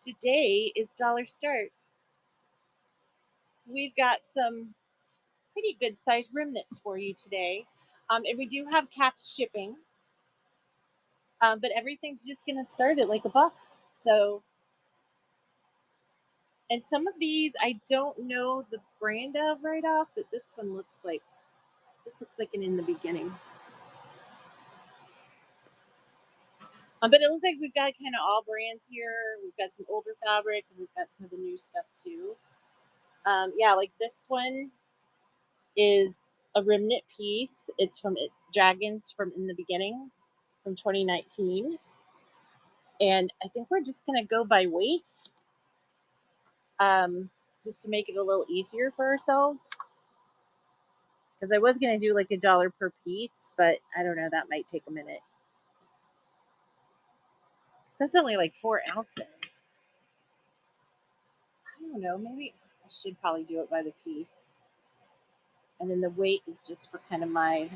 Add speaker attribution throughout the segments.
Speaker 1: Today is Dollar Starts. We've got some pretty good sized remnants for you today. And we do have capped shipping, but everything's just going to start at like a buck. So, and some of these I don't know the brand of right off, but this looks like an in the beginning. But it looks like we've got kind of all brands here. We've got some older fabric, and we've got some of the new stuff too. Yeah, like this one is a remnant piece. It's from Dragons from In the Beginning from 2019. And I think we're just going to go by weight just to make it a little easier for ourselves. Because I was going to do like $1 per piece, but I don't know, that might take a minute. So that's only like 4 ounces. I don't know, maybe I should probably do it by the piece. And then the weight is just for kind of my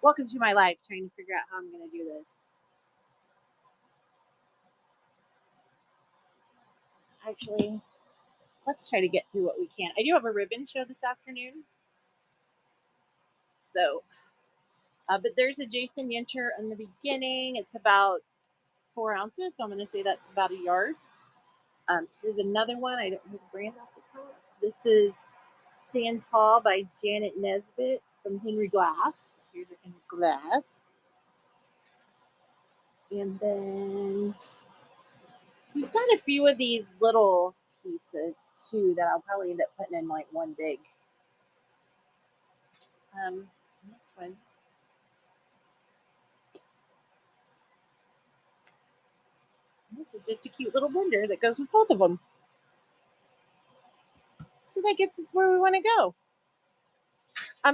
Speaker 1: Welcome to my life, trying to figure out how I'm going to do this. Actually, let's try to get through what we can. I do have a ribbon show this afternoon. So, but there's a Jason Yincher in the beginning. It's about 4 ounces. So I'm going to say that's about a yard. Here's another one. I don't know the brand off the top. This is Stand Tall by Janet Nesbitt from Henry Glass. Here's a Henry Glass. And then we've got a few of these little pieces too that I'll probably end up putting in like one big. This one. This is just a cute little blender that goes with both of them. So that gets us where we want to go.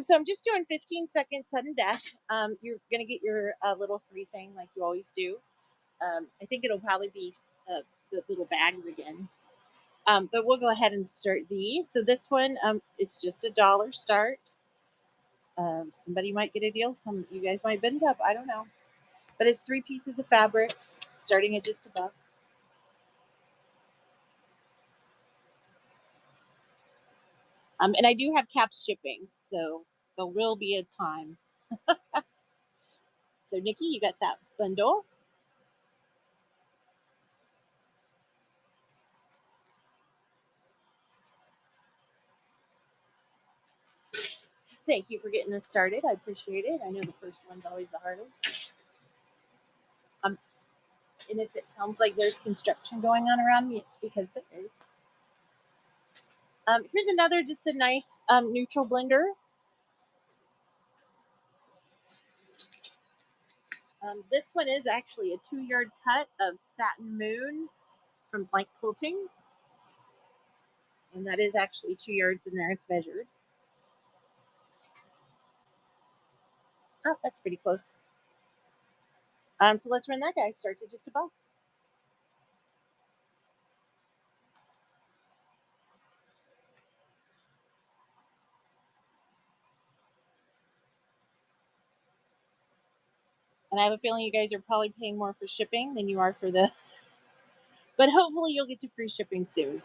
Speaker 1: So I'm just doing 15 seconds sudden death. You're going to get your little free thing like you always do. I think it'll probably be the little bags again. But we'll go ahead and start these. So this one, it's just $1 start. Somebody might get a deal. Some of you guys might bend it up. I don't know. But it's 3 pieces of fabric starting at just $1. And I do have capped shipping, so there will be a time. So Nikki, you got that bundle. Thank you for getting us started. I appreciate it. I know the first one's always the hardest. And if it sounds like there's construction going on around me, it's because there is. Here's another, just a nice neutral blender. This one is actually a 2-yard cut of Satin Moon from Blank Quilting. And that is actually 2 yards in there. It's measured. Oh, that's pretty close. So let's run that guy. Starts at just $1. And I have a feeling you guys are probably paying more for shipping than you are for the... But hopefully you'll get to free shipping soon.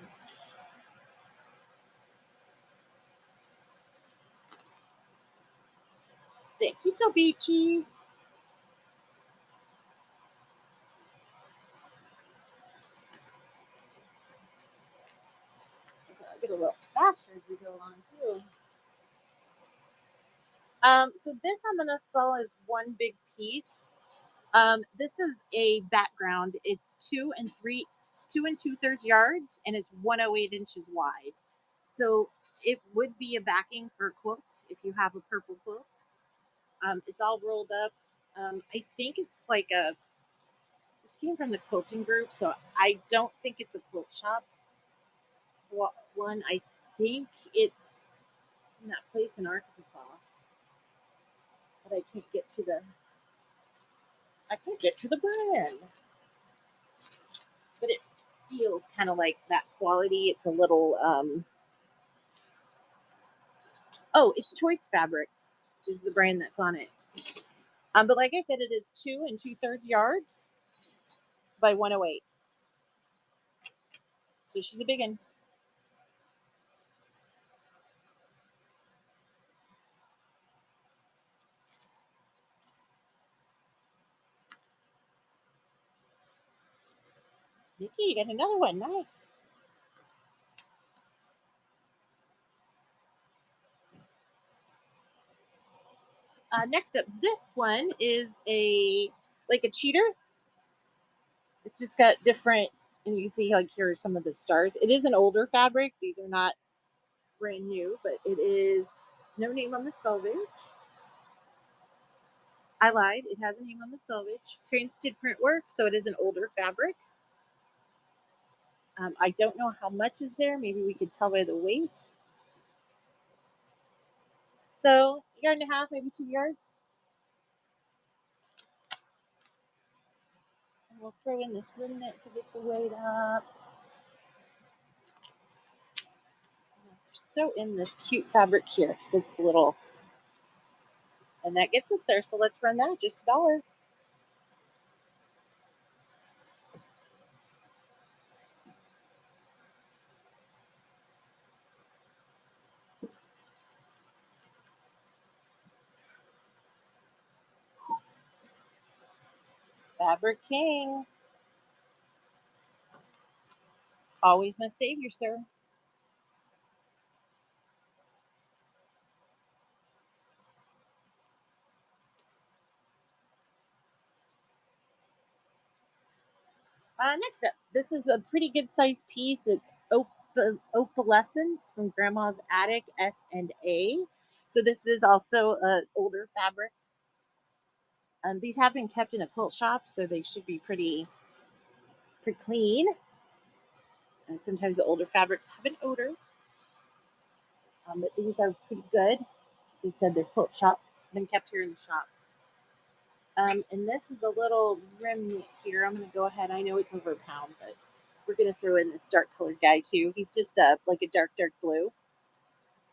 Speaker 1: Thank you, so beachy. I'll get a little faster as we go along too. So this I'm going to sell as one big piece. This is a background. It's 2 2/3 yards, and it's 108 inches wide. So it would be a backing for a quilt if you have a purple quilt. It's all rolled up. I think it's like this came from the quilting group, so I don't think it's a quilt shop one. I think it's in that place in Arkansas, but I can't get to the brand. But it feels kind of like that quality. It's a little oh, it's Choice Fabrics is the brand that's on it. But like I said, it is 2 2/3 yards. by 108. So she's a big one. Nikki, you got another one. Nice. Next up, this one is like a cheater. It's just got different, and you can see like here are some of the stars. It is an older fabric. These are not brand new, but it is no name on the selvage. I lied. It has a name on the selvage. Cranston print work, so it is an older fabric. I don't know how much is there. Maybe we could tell by the weight. So, yard and a half, maybe 2 yards. And we'll throw in this remnant to get the weight up. Just throw in this cute fabric here because it's a little, and that gets us there. So let's run that, just $1. Fabric King. Always my savior, sir. Next up, this is a pretty good size piece. It's opalescence from Grandma's Attic S&A. So this is also an older fabric. These have been kept in a quilt shop, so they should be pretty clean. Sometimes the older fabrics have an odor, but these are pretty good. They said they're quilt shop, been kept here in the shop. And this is a little remnant here. I'm going to go ahead. I know it's over a pound, but we're going to throw in this dark colored guy too. He's just like a dark blue.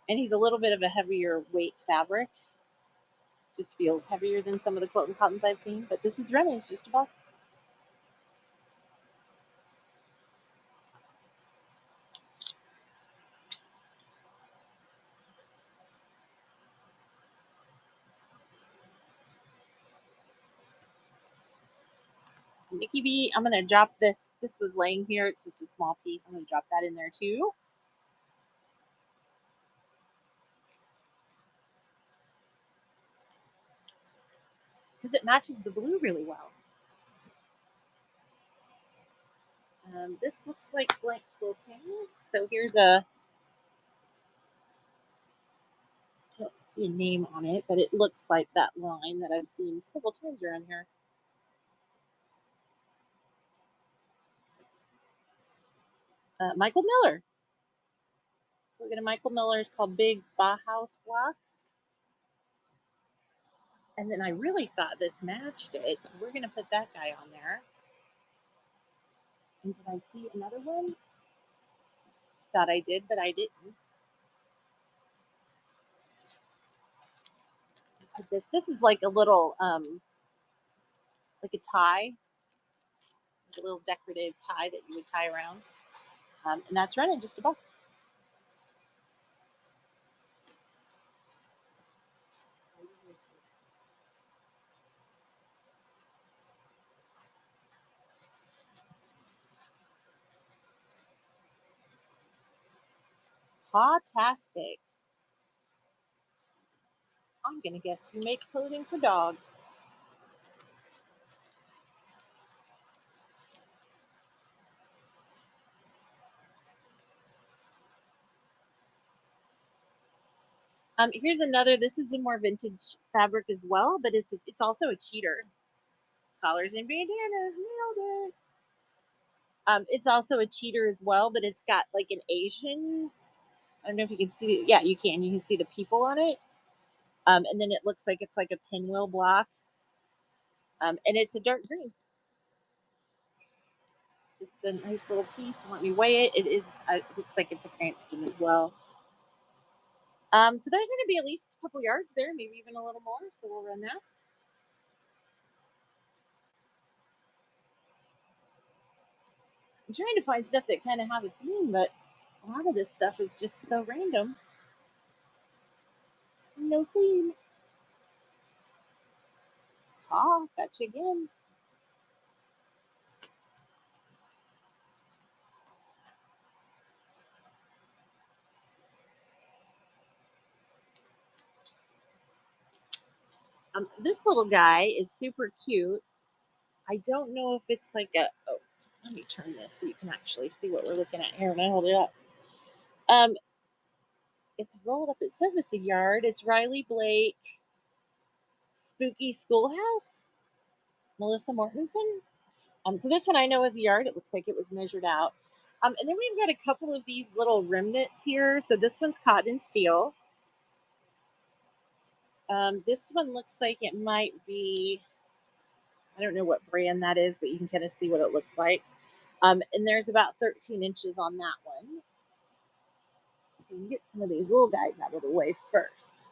Speaker 1: And he's a little bit of a heavier weight fabric. Just feels heavier than some of the quilt and cottons I've seen. But this is running. It's just $1. Nikki B, I'm going to drop this. This was laying here. It's just a small piece. I'm going to drop that in there too. Because it matches the blue really well. This looks like blank quilting. So here's a, I don't see a name on it, but it looks like that line that I've seen several times around here. Michael Miller. So we get a Michael Miller. It's called Big Bauhaus Block. And then I really thought this matched it. So we're going to put that guy on there. And did I see another one? Thought I did, but I didn't. This is like a little, like a tie, like a little decorative tie that you would tie around. And that's running just $1. Fantastic. I'm going to guess you make clothing for dogs. Here's another. This is a more vintage fabric as well, but it's also a cheater. Collars and bandanas, nailed it. It's also a cheater as well, but it's got like an Asian. I don't know if you can see it. Yeah, you can. You can see the people on it. And then it looks like it's like a pinwheel block. And it's a dark green. It's just a nice little piece. Let me weigh it. It is. It looks like it's a Cranston as well. So there's going to be at least a couple yards there, maybe even a little more. So we'll run that. I'm trying to find stuff that kind of have a theme, but a lot of this stuff is just so random. No theme. Ah, gotcha again. This little guy is super cute. I don't know if it's like a. Oh, let me turn this so you can actually see what we're looking at here. And I hold it up. Um, it's rolled up. It says it's a yard. It's Riley Blake, Spooky Schoolhouse, Melissa Mortensen. So this one I know is a yard. It looks like it was measured out. And then we've got a couple of these little remnants here. So this one's cotton steel. This one looks like it might be, I don't know what brand that is, but you can kind of see what it looks like. And there's about 13 inches on that one. So we can get some of these little guys out of the way first.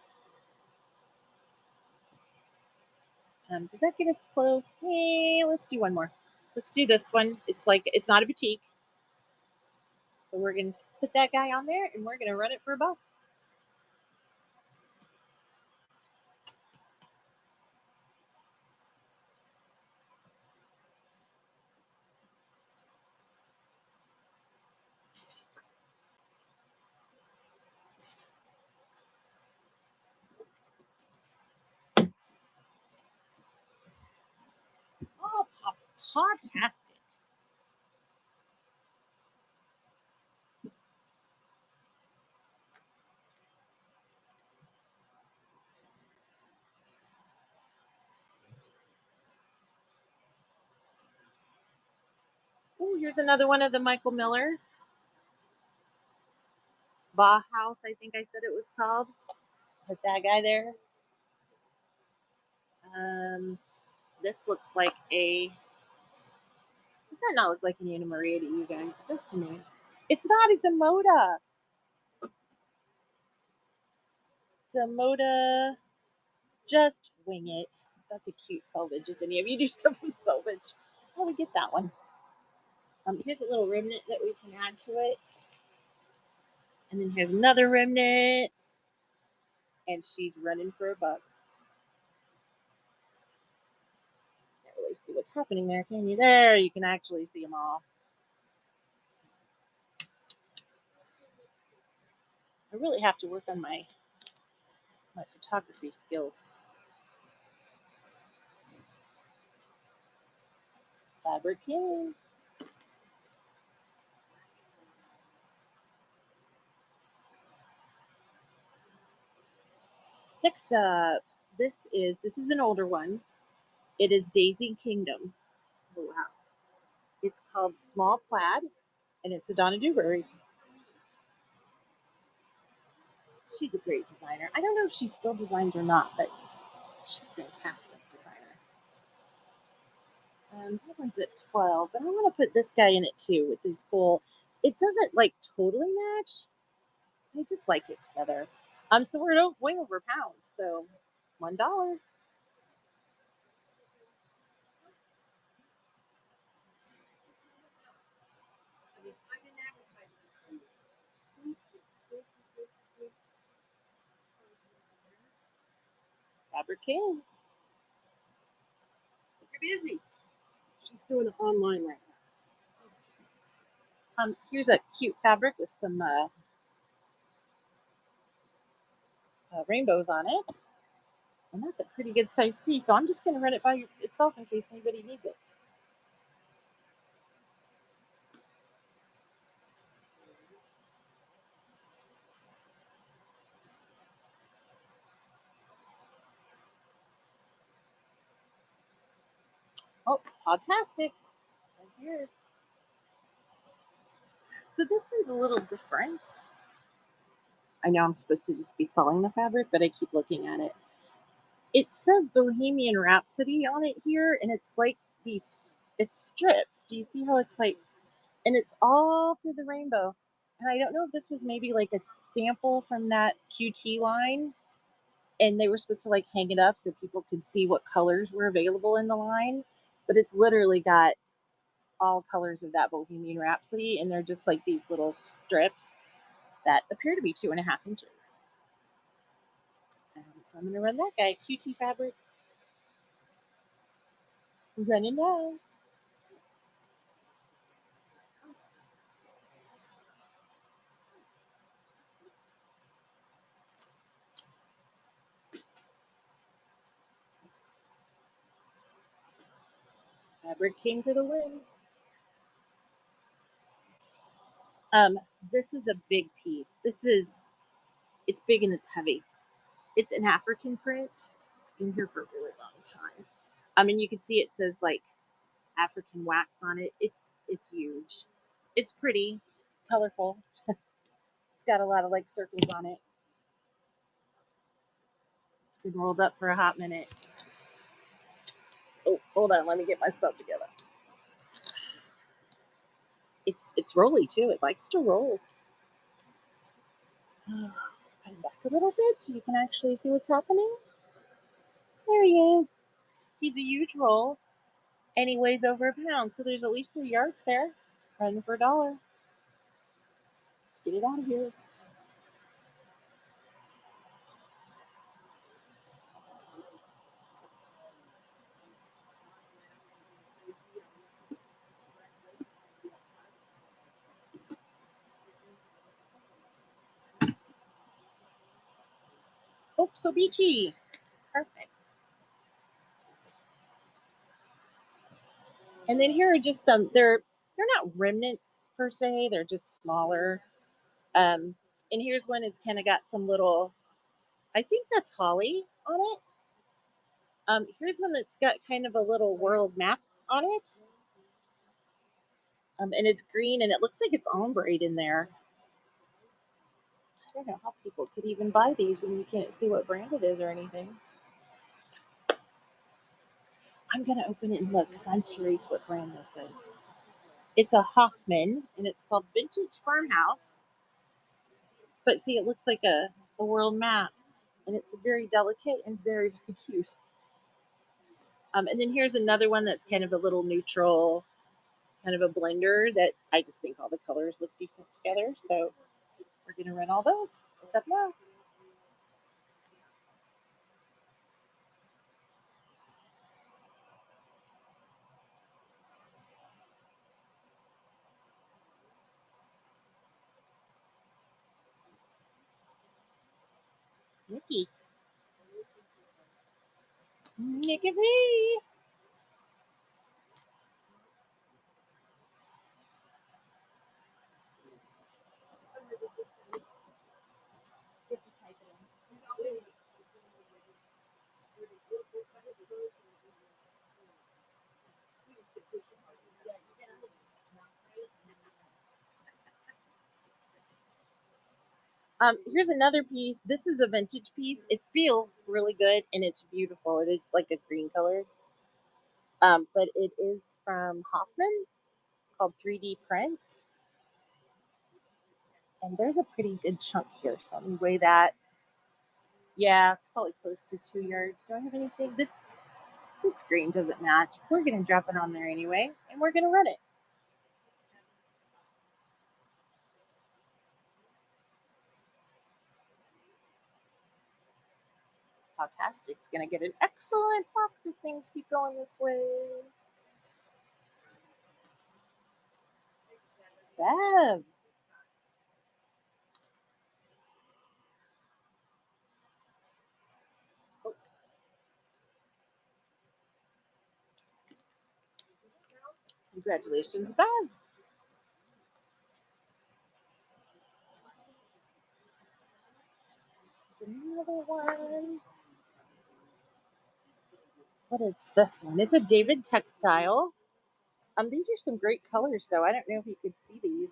Speaker 1: Does that get us close? Hey, let's do one more. Let's do this one. It's not a boutique. So we're going to put that guy on there and we're going to run it for a buck. Oh, fantastic. Oh, here's another one of the Michael Miller. Bauhaus, I think I said it was called. Put that guy there. This looks like a. Does that not look like an Anna Maria to you guys? It does to me. It's not. It's a Moda. It's a Moda. Just wing it. That's a cute selvage. If any of you do stuff with selvage, I would get that one. Here's a little remnant that we can add to it. And then here's another remnant. And she's running for a buck. Can't really see what's happening there, can you? There, you can actually see them all. I really have to work on my photography skills. Fabricate. Next up, this is an older one. It is Daisy Kingdom. Oh, wow. It's called Small Plaid, and it's a Donna Dewberry. She's a great designer. I don't know if she still designs or not, but she's a fantastic designer. That one's at 12, but I want to put this guy in it too with these cool. It doesn't like totally match. I just like it together. So we're way over a pound. So $1. Fabricate. You're busy. She's doing it online right now. Here's a cute fabric with some rainbows on it. And that's a pretty good size piece. So I'm just going to run it by itself in case anybody needs it. Oh, fantastic. That's yours. So this one's a little different. I know I'm supposed to just be selling the fabric, but I keep looking at it. It says Bohemian Rhapsody on it here, and it's like it's strips. Do you see how it's like, and it's all through the rainbow. And I don't know if this was maybe like a sample from that QT line, and they were supposed to like hang it up so people could see what colors were available in the line. But it's literally got all colors of that Bohemian Rhapsody, and they're just like these little strips that appear to be 2.5 inches. So I'm going to run that guy, QT Fabrics. Running down. Fabric King for the win. This is a big piece. It's big and it's heavy. It's an African print. It's been here for a really long time. And you can see it says like African wax on it. It's huge. It's pretty, colorful. It's got a lot of like circles on it. It's been rolled up for a hot minute. Oh, hold on, let me get my stuff together. It's rolly too. It likes to roll. Put it back a little bit so you can actually see what's happening. There he is. He's a huge roll, and he weighs over a pound. So there's at least 3 yards there. Running for $1. Let's get it out of here. Oh, so beachy. Perfect. And then here are just some, they're not remnants per se, they're just smaller. And here's one, it's kind of got some little, I think that's holly on it. Here's one that's got kind of a little world map on it. And it's green and it looks like it's ombre in there. I don't know how people could even buy these when you can't see what brand it is or anything. I'm going to open it and look because I'm curious what brand this is. It's a Hoffman and it's called Vintage Farmhouse. But see, it looks like a world map and it's very delicate and very, very cute. And then here's another one that's kind of a little neutral, kind of a blender that I just think all the colors look decent together. So we're going to run all those. What's up now? Nikki. Nikki V. Here's another piece. This is a vintage piece. It feels really good and it's beautiful. It is like a green color. But it is from Hoffman called 3D Print. And there's a pretty good chunk here. So let me weigh that. Yeah, it's probably close to 2 yards. Do I have anything? This screen doesn't match. We're going to drop it on there anyway, and we're going to run it. Fantastic's going to get an excellent box if things keep going this way. Bev. Oh. Congratulations, Bev. There's another one. What is this one? It's a David textile. These are some great colors, though. I don't know if you could see these.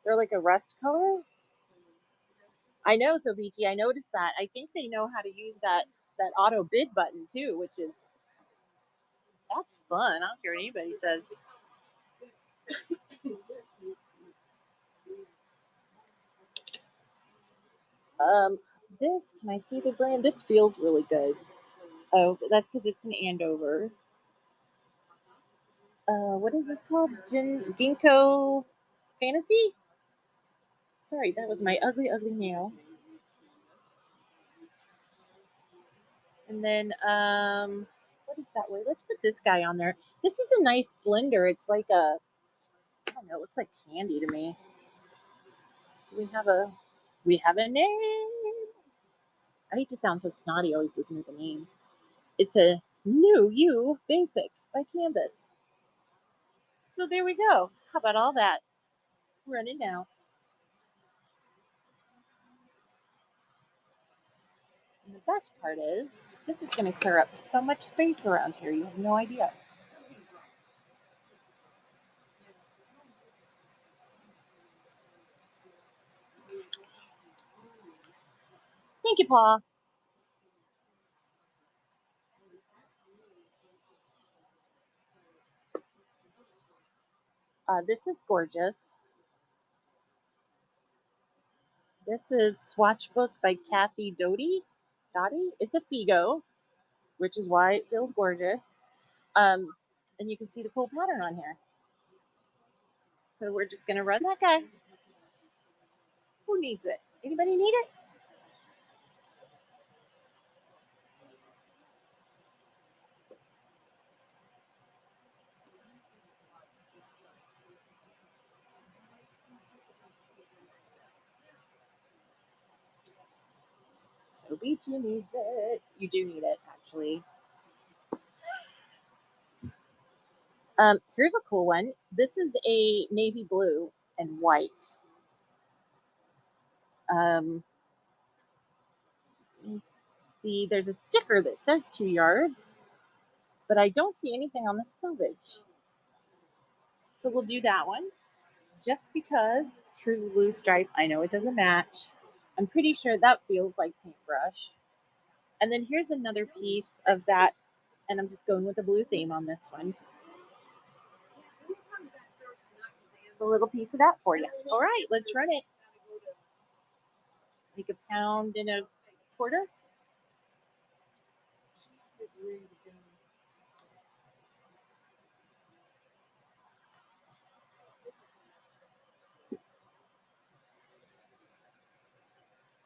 Speaker 1: They're like a rust color. I know, so BG, I noticed that. I think they know how to use that auto bid button too, which is that's fun. I don't care what anybody says. This, can I see the brand? This feels really good. Oh, that's because it's an Andover. What is this called? Ginkgo Fantasy? Sorry, that was my ugly, ugly nail. And then, what is that way? Let's put this guy on there. This is a nice blender. It's like a, I don't know, it looks like candy to me. Do we have a name? I hate to sound so snotty always looking at the names. It's a New You Basic by Canvas. So there we go. How about all that? Running now. And the best part is, this is going to clear up so much space around here. You have no idea. Thank you, Paul. This is gorgeous. This is Swatch Book by Kathy Doty. Dottie? It's a Figo, which is why it feels gorgeous. Um, and you can see the cool pattern on here. So we're just going to run that guy. Who needs it? Anybody need it? So Beachy needs it. You do need it, actually. Here's a cool one. This is a navy blue and white. Let me see. There's a sticker that says 2 yards, but I don't see anything on the selvage. So we'll do that one just because. Here's a blue stripe. I know it doesn't match. I'm pretty sure that feels like paintbrush. And then here's another piece of that, and I'm just going with a blue theme on this one. It's a little piece of that for you. All right, let's run it. Make a pound and a quarter.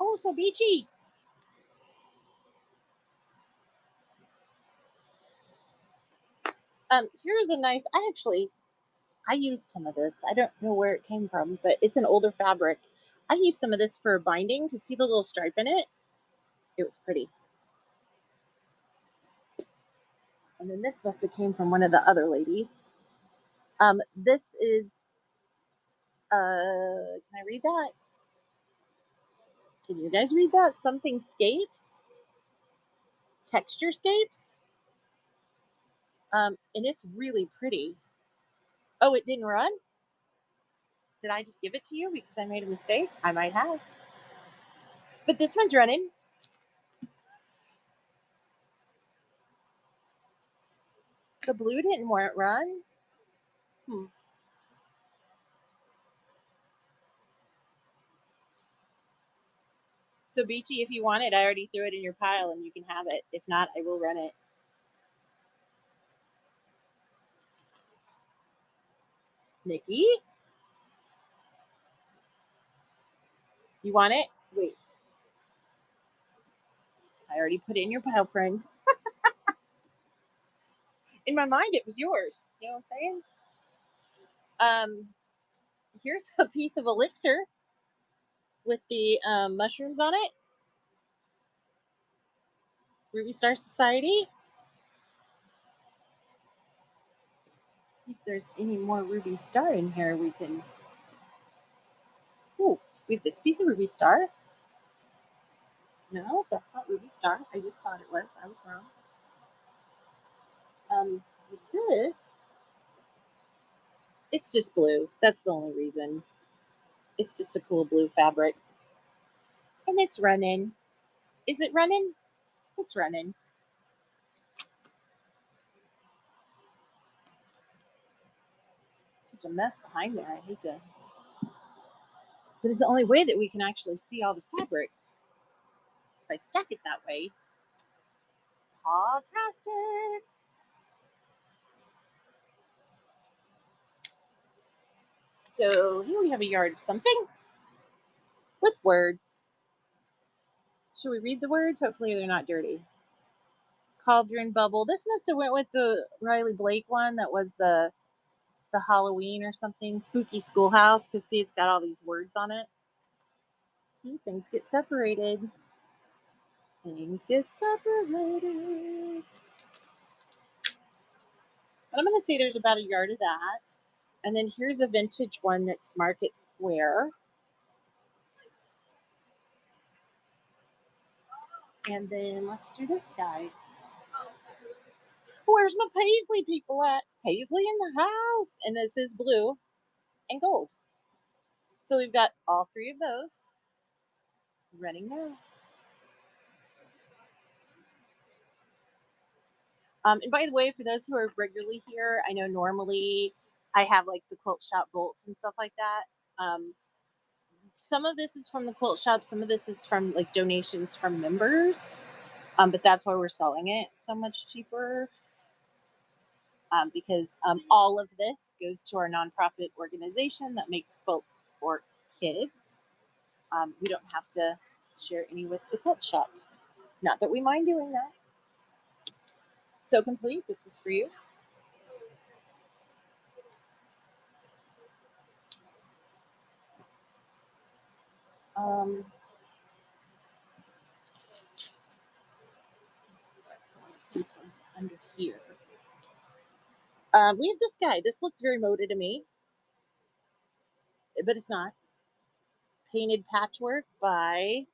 Speaker 1: Oh, so beachy. Here's a nice. I used some of this. I don't know where it came from, but it's an older fabric. I used some of this for binding. You see the little stripe in it? It was pretty. And then this must have came from one of the other ladies. This is, can I read that? Can you guys read that? Something scapes? Texture scapes? And it's really pretty. Oh, it didn't run? Did I just give it to you because I made a mistake? I might have. But this one's running. The blue didn't run. Hmm. So Beachy, if you want it, I already threw it in your pile and you can have it. If not, I will run it. Nikki, you want it? Sweet. I already put it in your pile, friend. In my mind, it was yours. You know what I'm saying? Here's a piece of elixir with the mushrooms on it. Ruby Star Society. Let's see if there's any more Ruby Star in here we can. Ooh, we have this piece of Ruby Star. No, that's not Ruby Star. I just thought it was. I was wrong. With this, it's just blue. That's the only reason. It's just a cool blue fabric. And it's running. Is it running? It's running. Such a mess behind there. I hate to. But it's the only way that we can actually see all the fabric. If I stack it that way. Fantastic. So here we have a yard of something with words. Should we read the words? Hopefully they're not dirty. Cauldron bubble. This must have went with the Riley Blake one that was the Halloween or something. Spooky schoolhouse, because see, it's got all these words on it. See, things get separated. Things get separated. And I'm going to say there's about a yard of that. And then here's a vintage one that's Market Square. And then let's do this guy. Where's my Paisley people at? Paisley in the house. And this is blue and gold. So we've got all three of those running now. And by the way, for those who are regularly here, I know normally I have like the quilt shop bolts and stuff like that. Some of this is from the quilt shop, some of this is from like donations from members. But that's why we're selling it so much cheaper. Because all of this goes to our nonprofit organization that makes quilts for kids. We don't have to share any with the quilt shop. Not that we mind doing that. So complete, this is for you. Um, Under here. We have this guy. This looks very moda to me, but it's not. Painted patchwork by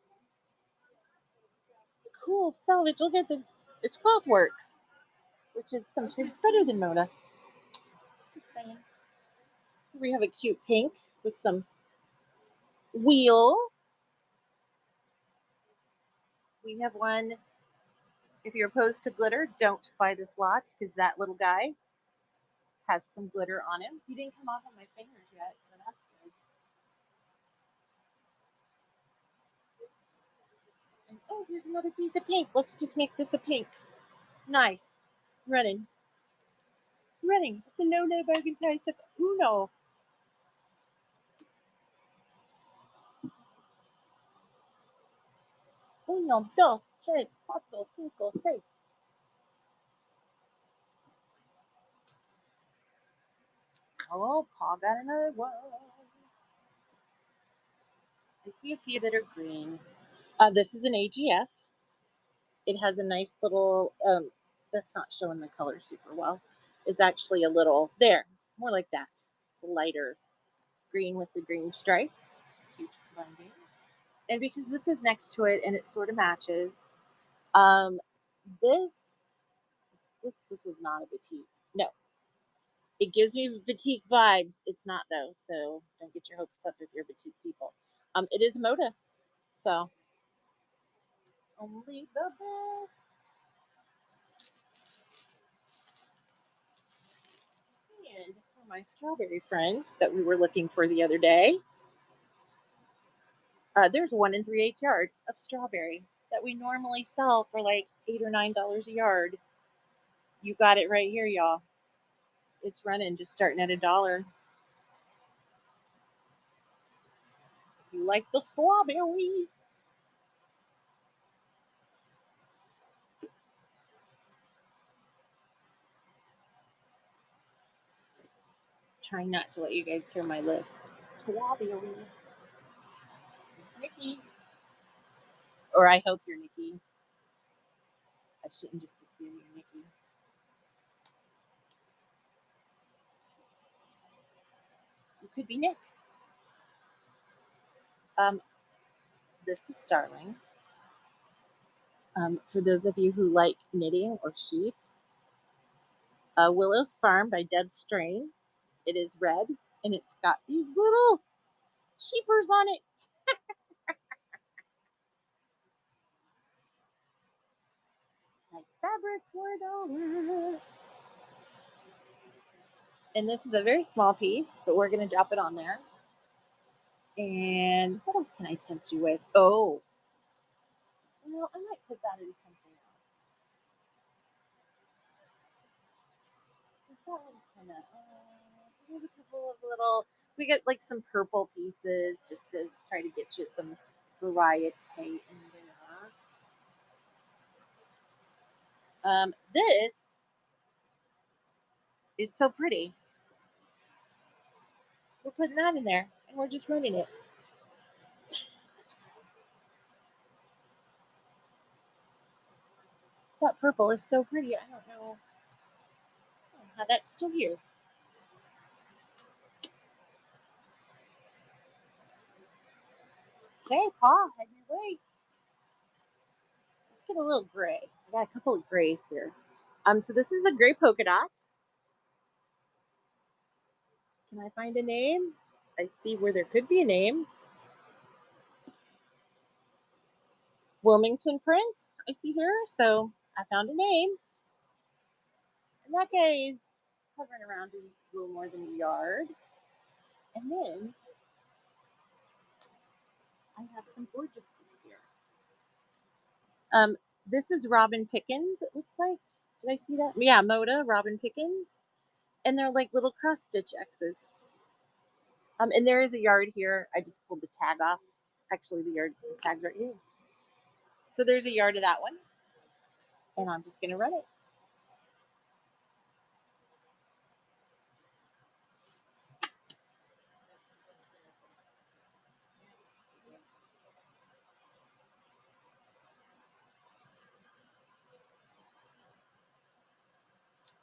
Speaker 1: Cool Salvage. Look at it's Clothworks, which is sometimes better than moda. Just saying. We have a cute pink with some wheels. We have one. If you're opposed to glitter, don't buy this lot because that little guy has some glitter on him. He didn't come off on my fingers yet, so that's good. And oh, here's another piece of pink. Let's just make this a pink. Nice. Running. Running. The no bargain price of Uno. 1, 2, 3, 4, 5, 6. Oh, Paul got another one. I see a few that are green. This is an AGF. It has a nice little, that's not showing the color super well. It's actually a little, there, more like that. It's a lighter green with the green stripes. Cute blending. And because this is next to it and it sort of matches, um, this is not a batik. No, it gives me batik vibes. It's not though, so don't get your hopes up if you're batik people. It is moda, so only the best. And for my strawberry friends that we were looking for the other day, there's 1 3/8 yard of strawberry that we normally sell for like $8 or $9 a yard. You got it right here, y'all. It's running, just starting at $1. If you like the strawberry. Trying not to let you guys hear my list. Strawberry. It's Nikki. Or I hope you're Nikki. I shouldn't just assume you're Nikki. You could be Nick. Um, this is Starling. For those of you who like knitting or sheep, Willow's Farm by Deb Strain. It is red and it's got these little sheepers on it. Nice fabric for $1. And this is a very small piece, but we're going to drop it on there. And what else can I tempt you with? Oh, I might put that in something else. That one's kind of, there's a couple of little, We got like some purple pieces just to try to get you some variety in there. This is so pretty. We're putting that in there and we're just running it. That purple is so pretty. I don't know how that's still here. Hey, Paul, head your way. Let's get a little gray. I got a couple of grays here. So this is a gray polka dot. Can I find a name? I see where there could be a name. Wilmington Prince, I see here. So I found a name. And that guy is hovering around a little more than a yard. And then I have some gorgeousness here. This is Robin Pickens, it looks like. Did I see that? Yeah, Moda, Robin Pickens. And they're like little cross stitch X's. And there is a yard here. I just pulled the tag off. Actually, the tag's right here. So there's a yard of that one. And I'm just going to run it.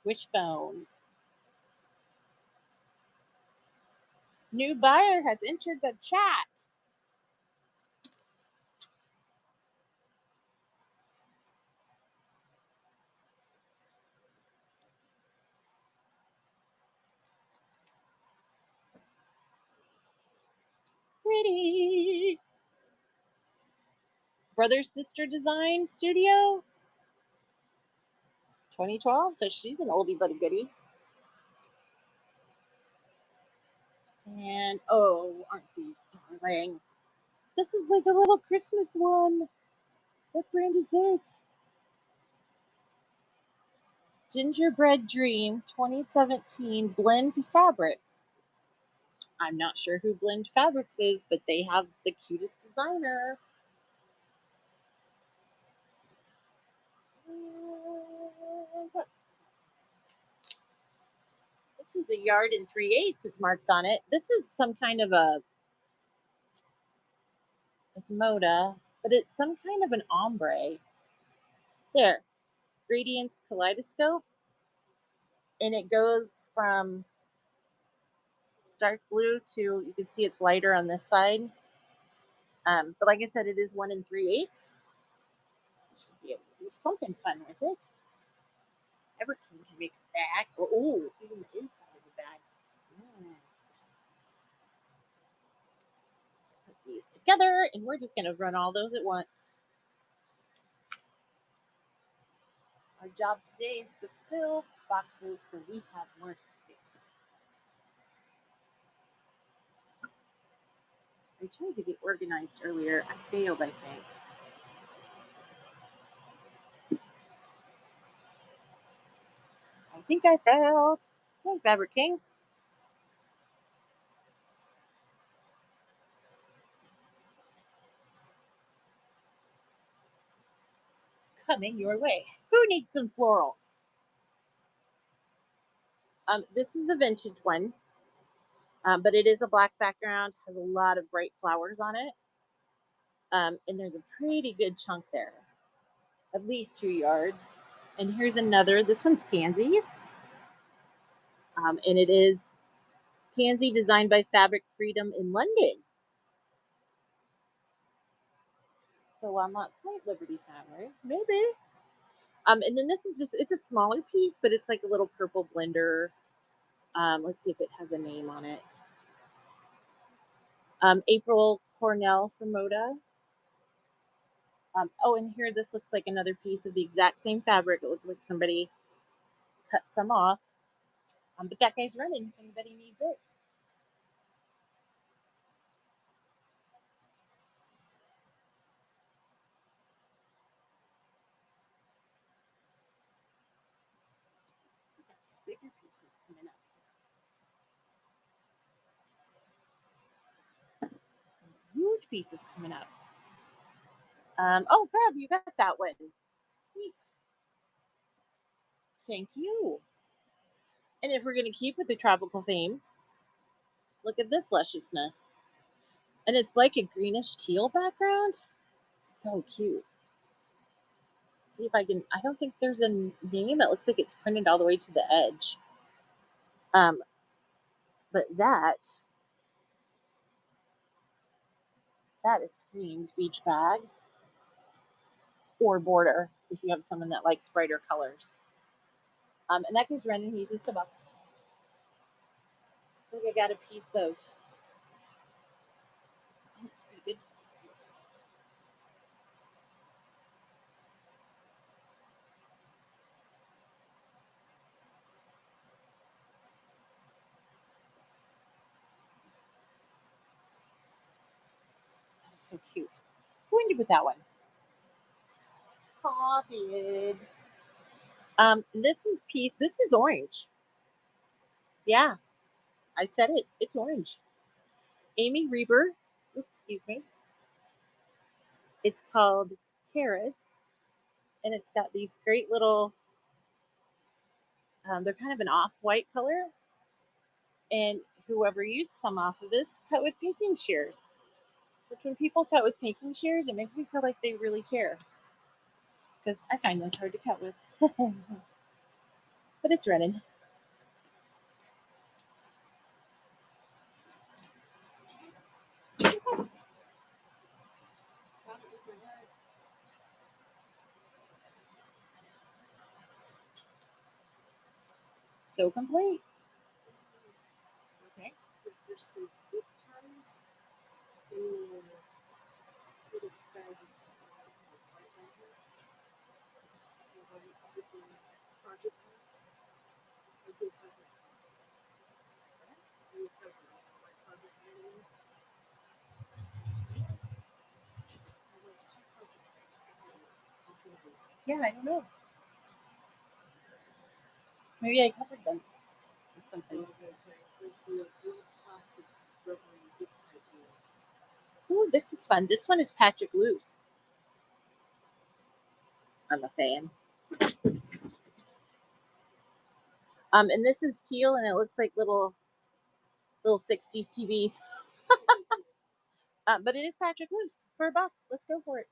Speaker 1: Wishbone. New buyer has entered the chat. Pretty. Brother Sister Design Studio. 2012. So she's an oldie but a goodie. And oh, aren't these darling? This is like a little Christmas one. What brand is it? Gingerbread Dream 2017 Blend Fabrics. I'm not sure who Blend Fabrics is, but they have the cutest designer. This is a yard and 3/8. It's marked on it. This is some kind of it's Moda, but it's some kind of an ombre. There, Gradients Kaleidoscope. And it goes from dark blue to, you can see it's lighter on this side. But like I said, it is 1 3/8. Should be able to do something fun with it. Everything can make a bag. Oh, even the inside of the bag. Put these together, and we're just going to run all those at once. Our job today is to fill boxes so we have more space. I tried to get organized earlier. I failed, I think. I think I failed. Hey, Fabric King. Coming your way. Who needs some florals? This is a vintage one, but it is a black background, has a lot of bright flowers on it. And there's a pretty good chunk there, at least 2 yards. And here's another. This one's pansies. And it is pansy designed by Fabric Freedom in London. So I'm not quite Liberty Fabric, maybe. And then this is just, it's a smaller piece, but it's like a little purple blender. Let's see if it has a name on it. April Cornell from Moda. Oh, and here this looks like another piece of the exact same fabric. It looks like somebody cut some off. But that guy's running if anybody needs it. Got some bigger pieces coming up. piece is coming up. Oh, Bev, you got that one. Sweet. Thank you. And if we're going to keep with the tropical theme, look at this lusciousness. And it's like a greenish teal background. So cute. See if I can, I don't think there's a name. It looks like it's printed all the way to the edge. But that is Scream's beach bag or border if you have someone that likes brighter colors. And that gives Ren and he uses $1. It's like I got a piece of, oh, it's pretty good. That is so cute. Who ended with that one? Copied. This is orange. Yeah, I said it. It's orange. Amy Reber. Oops, excuse me. It's called Terrace, and it's got these great little. They're kind of an off-white color, and whoever used some off of this cut with painting shears. Which when people cut with painting shears, it makes me feel like they really care, because I find those hard to cut with. But it's running. So complete. Okay.
Speaker 2: There's some zip ties in the little baggies, white baggies, the white zipping project bags. It looks like a in the covers, white project bag in there. There's two project bags on some of these.
Speaker 1: Yeah, I don't know. Maybe I covered them with
Speaker 2: I
Speaker 1: something.
Speaker 2: was going to say, there's the little plastic rubbery zip tie in there.
Speaker 1: Ooh, this is fun. This one is Patrick Loose. I'm a fan. And this is teal, and it looks like little 60s TVs. But it is Patrick Loose for $1. Let's go for it.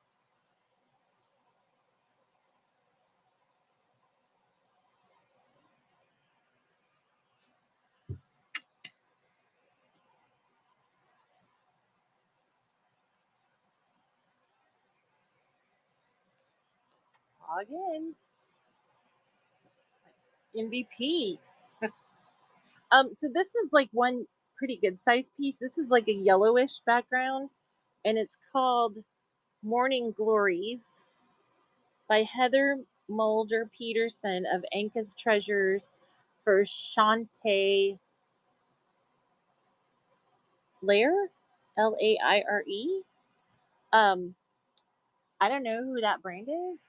Speaker 1: Again. MVP. So this is like one pretty good size piece. This is like a yellowish background, and it's called Morning Glories by Heather Mulder Peterson of Anka's Treasures for Shantae Laire, Laire. Um, I don't know who that brand is,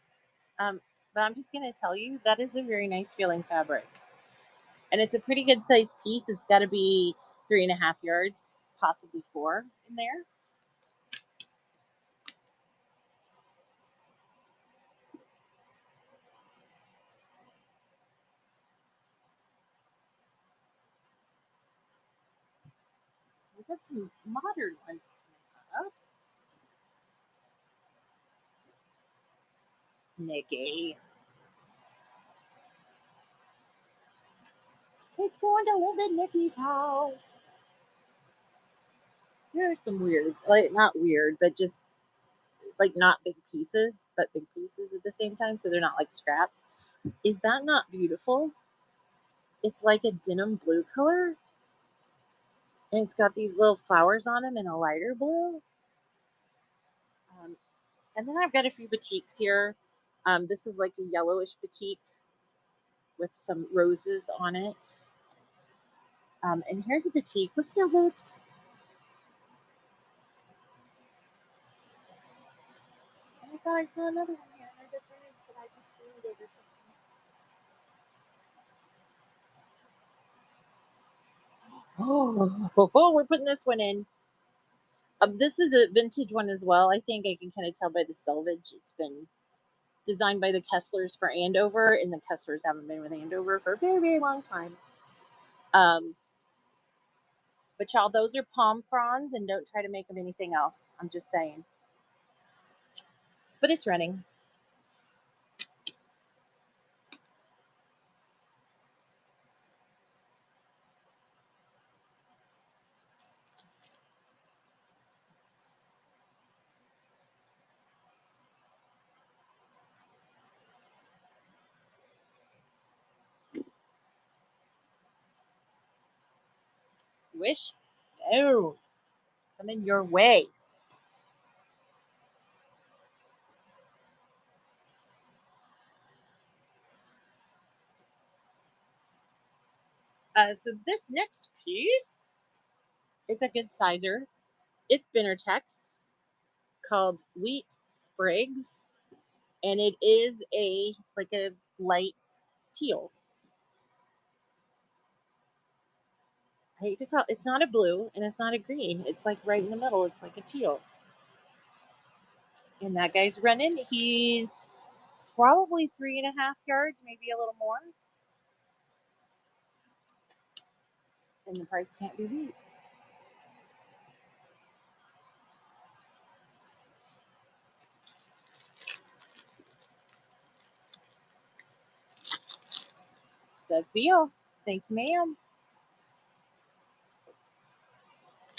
Speaker 1: but I'm just gonna tell you that is a very nice feeling fabric, and it's a pretty good size piece. It's got to be 3.5 yards, possibly 4 in there. We've got some modern ones coming up. Nikki. It's going to live in Nikki's house. There's some weird, like not weird, but just like not big pieces, but big pieces at the same time. So they're not like scraps. Is that not beautiful? It's like a denim blue color. And it's got these little flowers on them in a lighter blue. And then I've got a few batiks here. This is like a yellowish batik with some roses on it. And here's a batik with sailboats. Oh my god, I saw another one here. I bet there is, but I just glued it or something. Oh, we're putting this one in. This is a vintage one as well. I think I can kind of tell by the selvage. It's been designed by the Kesslers for Andover, and the Kesslers haven't been with Andover for a very, very long time. But y'all, those are palm fronds, and don't try to make them anything else. I'm just saying. But it's running. Wish? Oh, coming your way. So this next piece, it's a good sizer. It's Bintertex called Wheat Sprigs, and it is a like a light teal. I hate to call it's not a blue and it's not a green. It's like right in the middle. It's like a teal. And that guy's running. He's probably 3.5 yards, maybe a little more. And the price can't be beat. Good deal. Thank you, ma'am.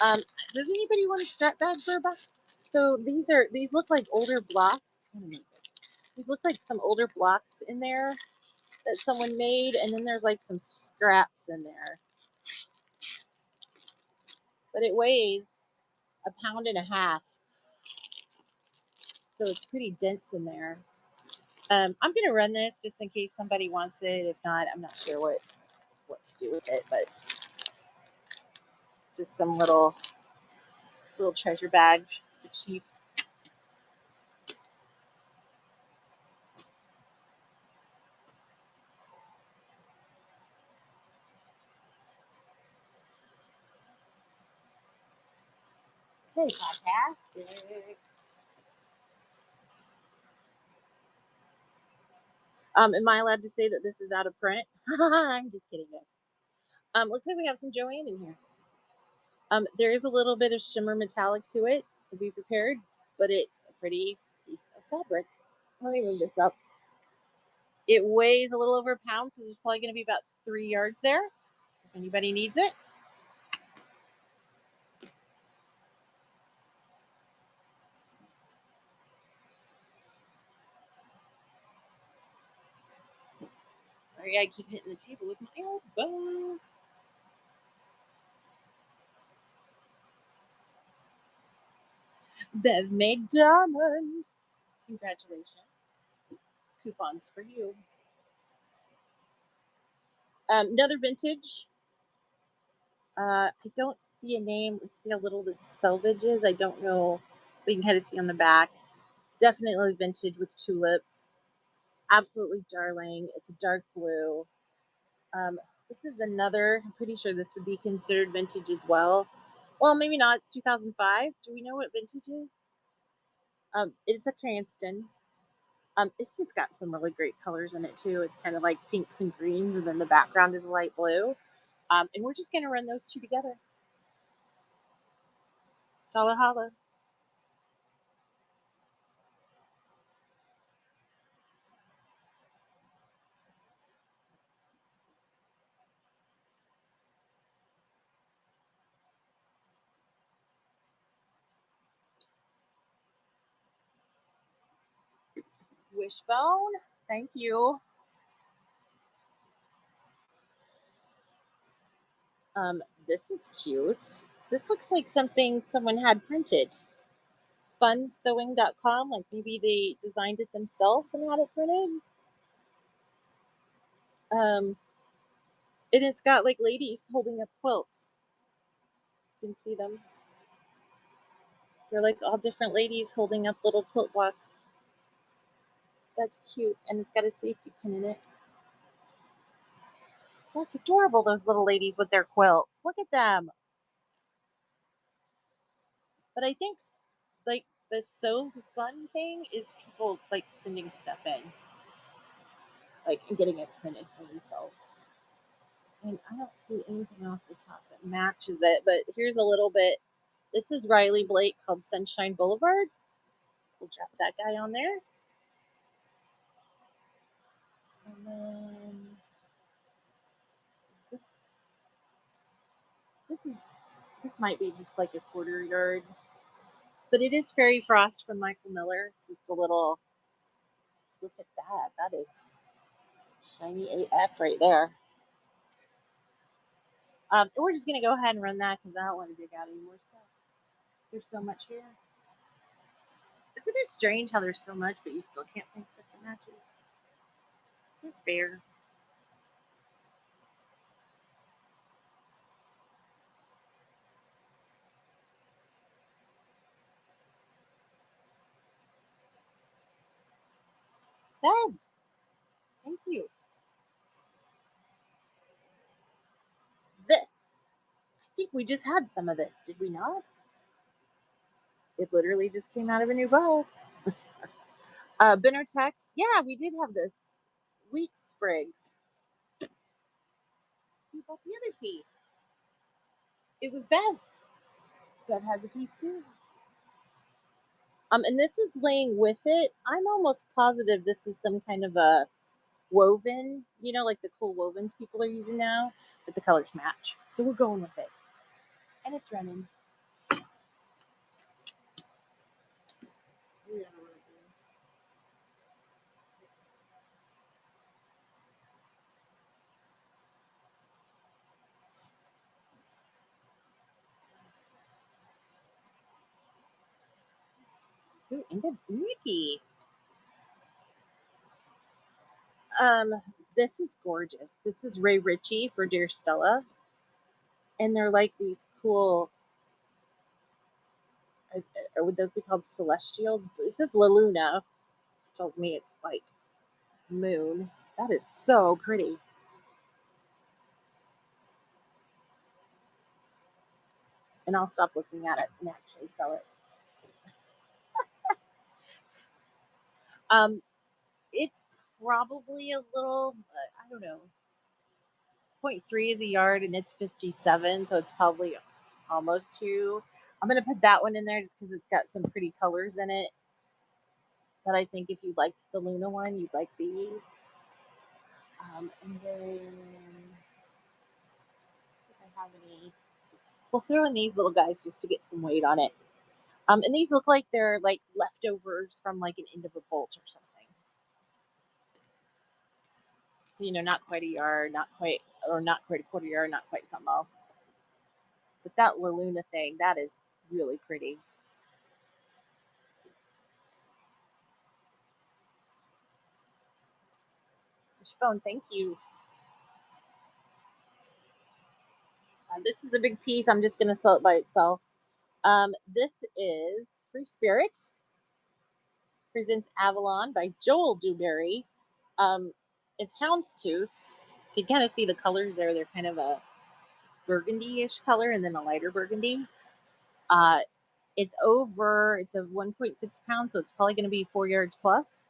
Speaker 1: Um, does anybody want a scrap bag for a buck? So these look like older blocks. These look like some older blocks in there that someone made, and then there's like some scraps in there. But it weighs 1.5 pounds, so it's pretty dense in there. I'm gonna run this just in case somebody wants it. If not, I'm not sure what to do with it, but just some little treasure bag for cheap. Okay, fantastic. Am I allowed to say that this is out of print? I'm just kidding. Looks like we have some Joanne in here. There is a little bit of shimmer metallic to it, so be prepared, but it's a pretty piece of fabric. Let me move this up. It weighs a little over 1 pound, so there's probably going to be about 3 yards there. If anybody needs it. Sorry, I keep hitting the table with my elbow. Bev made diamonds. Congratulations. Coupons for you. Another vintage. I don't see a name. Let's see how little the selvage is. I don't know. But you can kind of see on the back. Definitely vintage with tulips. Absolutely darling. It's a dark blue. This is another, I'm pretty sure this would be considered vintage as well. Well, maybe not. It's 2005. Do we know what vintage is? It's a Cranston. It's just got some really great colors in it too. It's kind of like pinks and greens, and then the background is light blue. And we're just gonna run those two together. Holla holla. Wishbone. Thank you. This is cute. This looks like something someone had printed. Funsewing.com, like maybe they designed it themselves and had it printed. Um, and it's got like ladies holding up quilts. You can see them. They're like all different ladies holding up little quilt blocks. That's cute, and it's got a safety pin in it. That's adorable, those little ladies with their quilts. Look at them. But I think like the so fun thing is people like sending stuff in, like and getting it printed for themselves. And I don't see anything off the top that matches it, but here's a little bit. This is Riley Blake called Sunshine Boulevard. We'll drop that guy on there. And then this this is this might be just like a quarter yard, but it is Fairy Frost from Michael Miller. It's just a little. Look at that. That is shiny AF right there. We're just gonna go ahead and run that because I don't want to dig out any more stuff. There's so much here. Isn't it strange how there's so much, but you still can't find stuff that matches? Is it fair? Bev, thank you. This. I think we just had some of this, did we not? It literally just came out of a new box. Tex. Yeah, we did have this. Wheat sprigs. Who bought the other piece? It was Bev. Bev has a piece too. And this is laying with it. I'm almost positive this is some kind of a woven, like the cool wovens people are using now, but the colors match. So we're going with it. And it's running.
Speaker 2: We gotta run
Speaker 1: Ooh, and a Mickey. Um, this is gorgeous. This is Ray Ritchie for Dear Stella. And they're like these cool, or would those be called celestials? It says La Luna, which tells me it's like moon. That is so pretty. And I'll stop looking at it and actually sell it. Um, it's probably a little, I don't know, zero point 0.3 is a yard and it's 57, so it's probably almost 2. I'm going to put that one in there just because it's got some pretty colors in it that I think if you liked the Luna one, you'd like these. And then, if I have any, we'll throw in these little guys just to get some weight on it. And these look like they're like leftovers from like an end of a bolt or something. So, not quite a yard, not quite a quarter yard, not quite something else. But that La Luna thing, that is really pretty. Wishbone, thank you. This is a big piece. I'm just going to sell it by itself. This is Free Spirit. Presents Avalon by Joel Dewberry. It's Houndstooth. You can kind of see the colors there. They're kind of a burgundy-ish color and then a lighter burgundy. Uh, it's a 1.6 pounds, so it's probably going to be 4 yards plus.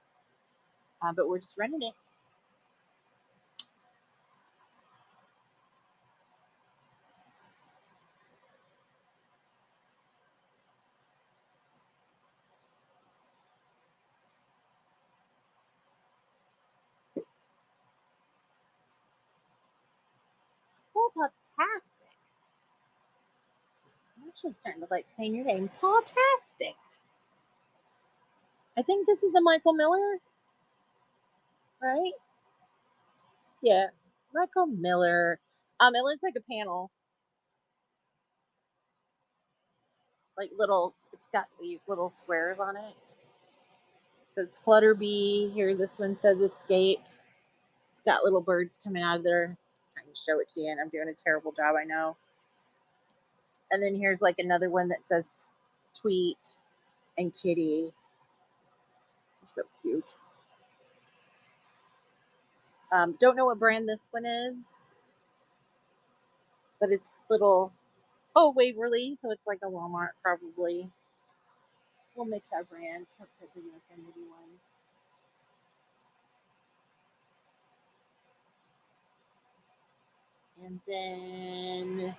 Speaker 1: But we're just running it. Oh, fantastic. I'm actually starting to like saying your name. Fantastic. I think this is a Michael Miller, right? Yeah, Michael Miller. It looks like a panel, like little. It's got these little squares on it. It says Flutterbee. Here, this one says Escape. It's got little birds coming out of there. I'm trying to show it to you, and I'm doing a terrible job, I know. And then here's like another one that says Tweet and Kitty. So cute. Don't know what brand this one is, but it's little. Oh, Waverly, so it's like a Walmart probably. We'll mix our brands. Hope that doesn't offend anyone. And then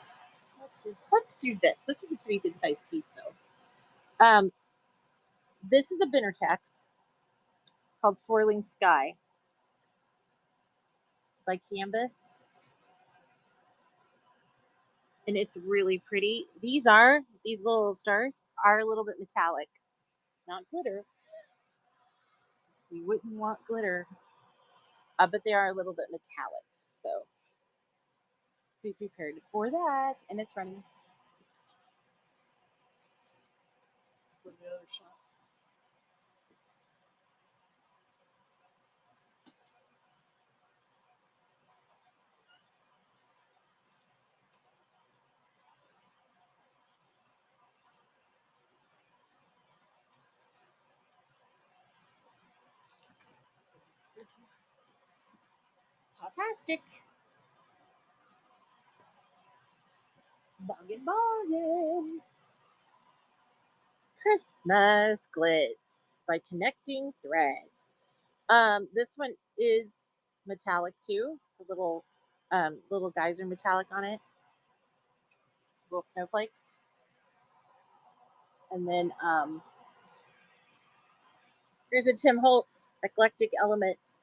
Speaker 1: let's do this. This is a pretty good sized piece though. This is a Bintertex called Swirling Sky by Canvas. And it's really pretty. These little stars are a little bit metallic, not glitter. We wouldn't want glitter, but they are a little bit metallic. So be prepared for that. And it's running. For the other shot. Fantastic. Boggin' Boggin'. Christmas Glitz by Connecting Threads. This one is metallic too. The little guys are metallic on it. Little snowflakes. And then here's a Tim Holtz Eclectic Elements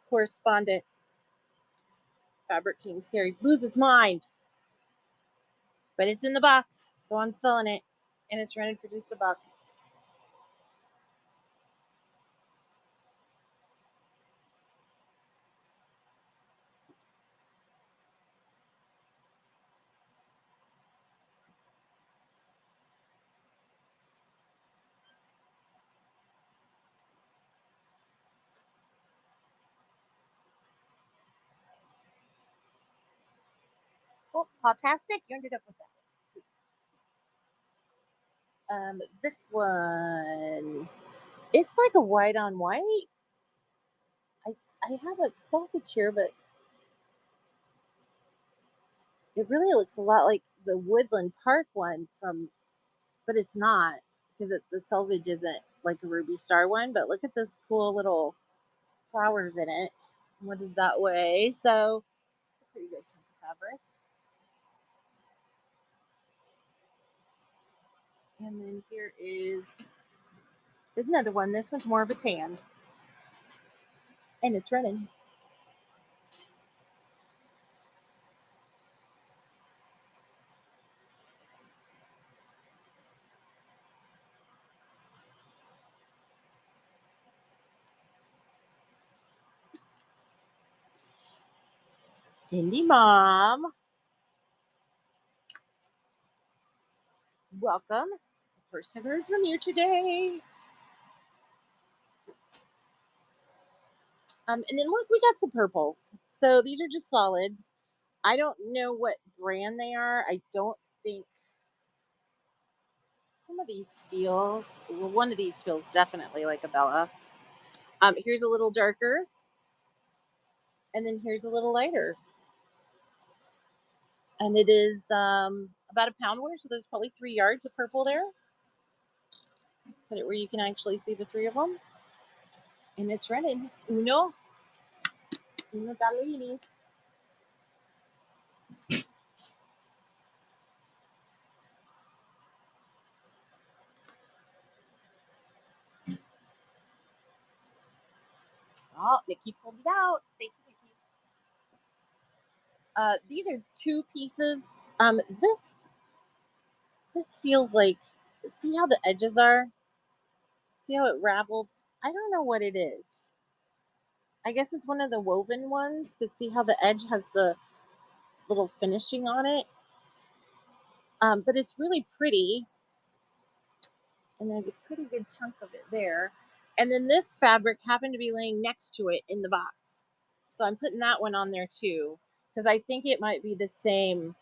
Speaker 1: Correspondence. Fabric King's here. He loses his mind. But it's in the box, so I'm selling it. And it's running for just $1. Well, fantastic. You ended up with that. This one, it's like a white on white. I have a selfage here, but it really looks a lot like the Woodland Park one but it's not because the selvage isn't like a ruby star one. But look at this cool little flowers in it. What is that way? So it's a pretty good chunk of fabric. And then here is another one. This one's more of a tan. And it's running. Indie Mom. Welcome. First I've heard from you today. And then look, we got some purples. So these are just solids. I don't know what brand they are. I don't think some of these feel, well, one of these feels definitely like a Bella. Here's a little darker. And then here's a little lighter. And it is about a pound worth. So there's probably 3 yards of purple there. Put it where you can actually see the 3 of them. And it's running. Uno Gallini. Oh, Nikki pulled it out. Thank you, Nikki. These are 2 pieces. This feels like, see how the edges are? See how it raveled? I don't know what it is. I guess it's one of the woven ones, because see how the edge has the little finishing on it? But it's really pretty. And there's a pretty good chunk of it there. And then this fabric happened to be laying next to it in the box. So I'm putting that one on there too, because I think it might be the same,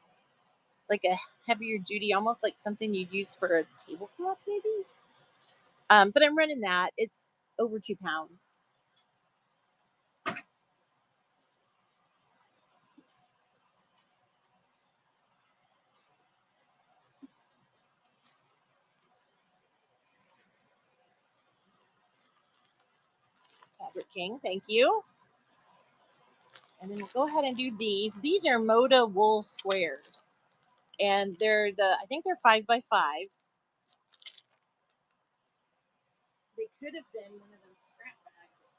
Speaker 1: like a heavier duty, almost like something you'd use for a tablecloth maybe. But I'm running that. It's over 2 pounds. Fabric King, thank you. And then we'll go ahead and do these. These are Moda wool squares. And I think they're 5x5s. They could have been one of those scrap bags at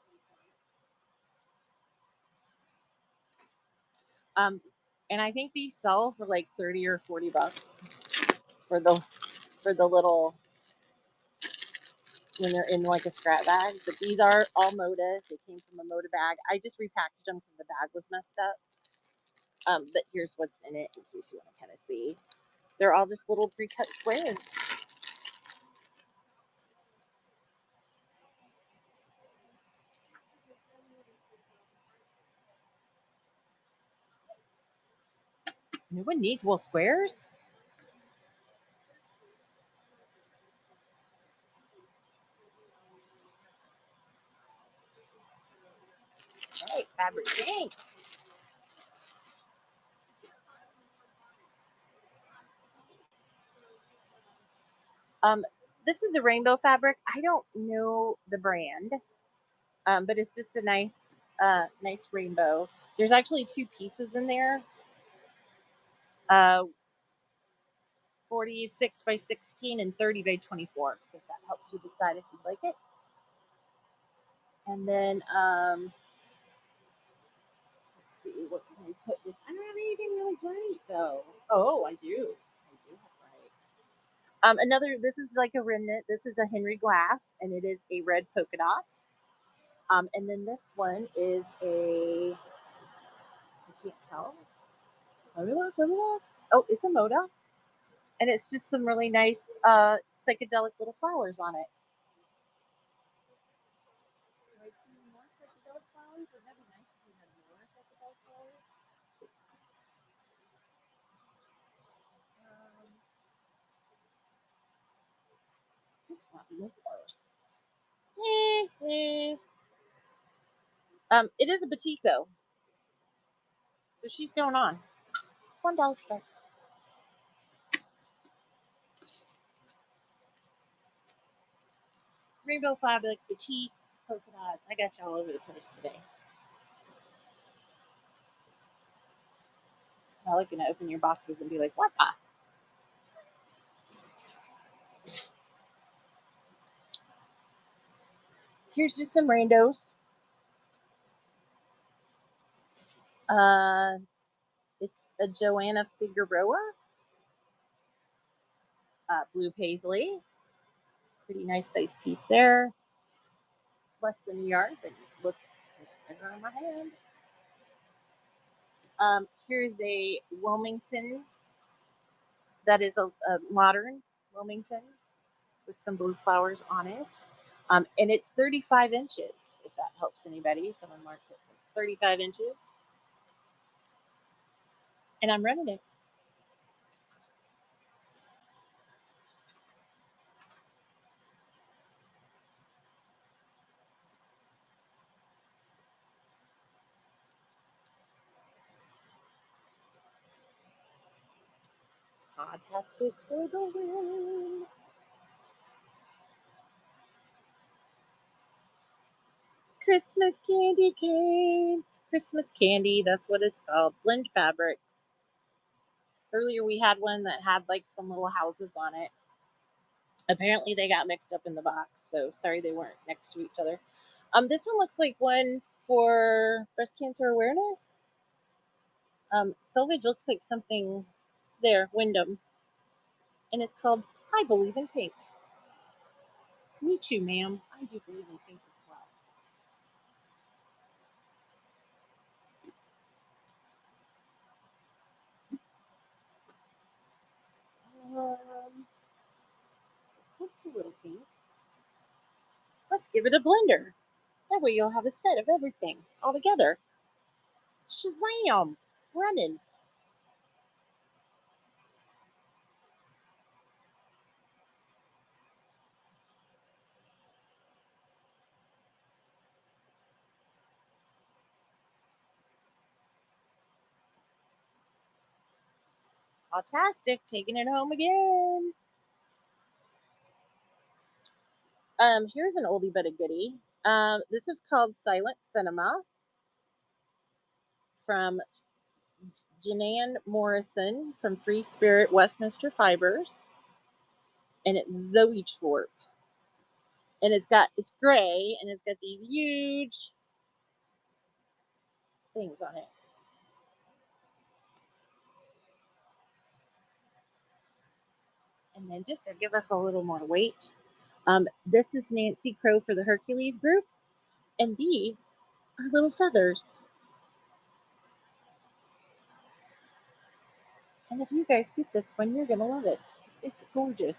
Speaker 1: some point. And I think these sell for like 30 or 40 bucks for the little, when they're in like a scrap bag. But these are all Moda. They came from a Moda bag. I just repackaged them because the bag was messed up. But here's what's in it in case you want to kind of see. They're all just little pre-cut squares. No one needs wool squares. Hey, Fabric King. This is a rainbow fabric. I don't know the brand, but it's just a nice rainbow. There's actually two pieces in there. 46 by 16 and 30 by 24. So if that helps you decide if you like it. And then let's see, what can I put with? I don't have anything really bright though. Oh, I do. I do have bright. This is like a remnant. This is a Henry Glass, and it is a red polka dot. And then this one is I can't tell. Let me look. Oh, it's a Moda, and it's just some really nice psychedelic little flowers on it. Do I see more psychedelic flowers? Would that be nice if we had more psychedelic flowers? Um, just want more. It is a boutique though, so she's going on $1 start. Rainbow fabric, boutiques, polka dots. I got you all over the place today. I'm not gonna open your boxes and be like, what the? Here's just some rainbows. It's a Joanna Figueroa, blue paisley. Pretty nice size piece there. Less than a yard, but looks bigger on my hand. Here's a Wilmington. That is a modern Wilmington with some blue flowers on it. And it's 35 inches, if that helps anybody. Someone marked it for 35 inches. And I'm running it. Fantastic for the win. Christmas candy canes. Christmas candy, that's what it's called. Blend fabrics. Earlier we had one that had like some little houses on it. Apparently they got mixed up in the box, so sorry they weren't next to each other. This one looks like one for breast cancer awareness. Selvage looks like something there, Wyndham. And it's called I Believe in Pink. Me too, ma'am. I do believe in pink as well. This looks a little pink. Let's give it a blender. That way you'll have a set of everything all together. Shazam! Running. Fantastic. Taking it home again. Here's an oldie but a goodie. This is called Silent Cinema from Janan Morrison from Free Spirit Westminster Fibers, and it's Zoe Twerp. And it's gray, and it's got these huge things on it. And then just to give us a little more weight, this is Nancy Crow for the Hercules group, and these are little feathers. And if you guys get this one, you're gonna love it. It's gorgeous.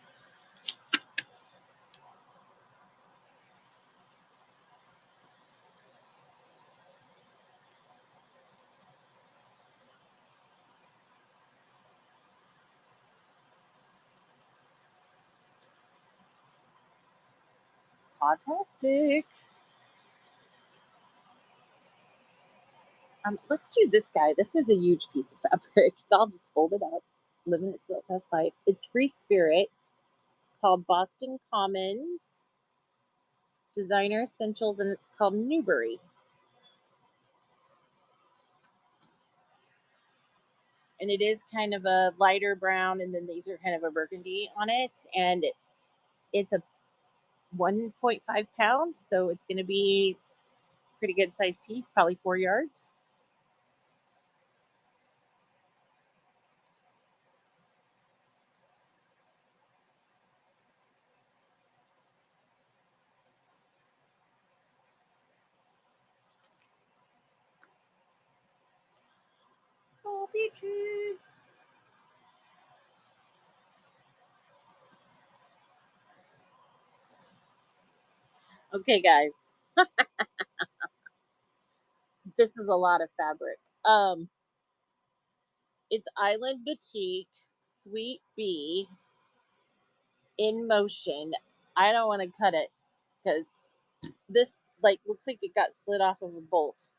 Speaker 1: Fantastic. Let's do this guy. This is a huge piece of fabric. I'll just fold it up, living its best life. It's Free Spirit, called Boston Commons Designer Essentials, and it's called Newbury. And it is kind of a lighter brown, and then these are kind of a burgundy on it. And it's a 1.5 pounds, so it's going to be a pretty good size piece, probably 4 yards. So beachy. Okay, guys, this is a lot of fabric. It's Island Boutique Sweet Bee in Motion. I don't want to cut it because this like looks like it got slid off of a bolt,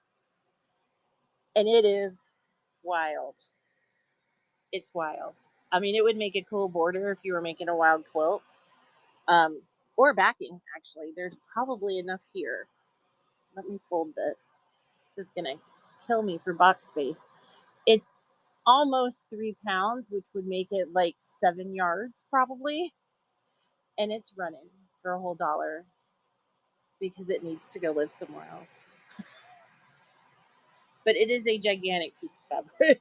Speaker 1: and it is wild. It's wild. I mean, it would make a cool border if you were making a wild quilt, um, or backing. Actually, there's probably enough here. Let me fold this. This is gonna kill me for box space. It's almost 3 pounds, which would make it like 7 yards probably, and it's running for a whole dollar because it needs to go live somewhere else. But it is a gigantic piece of fabric.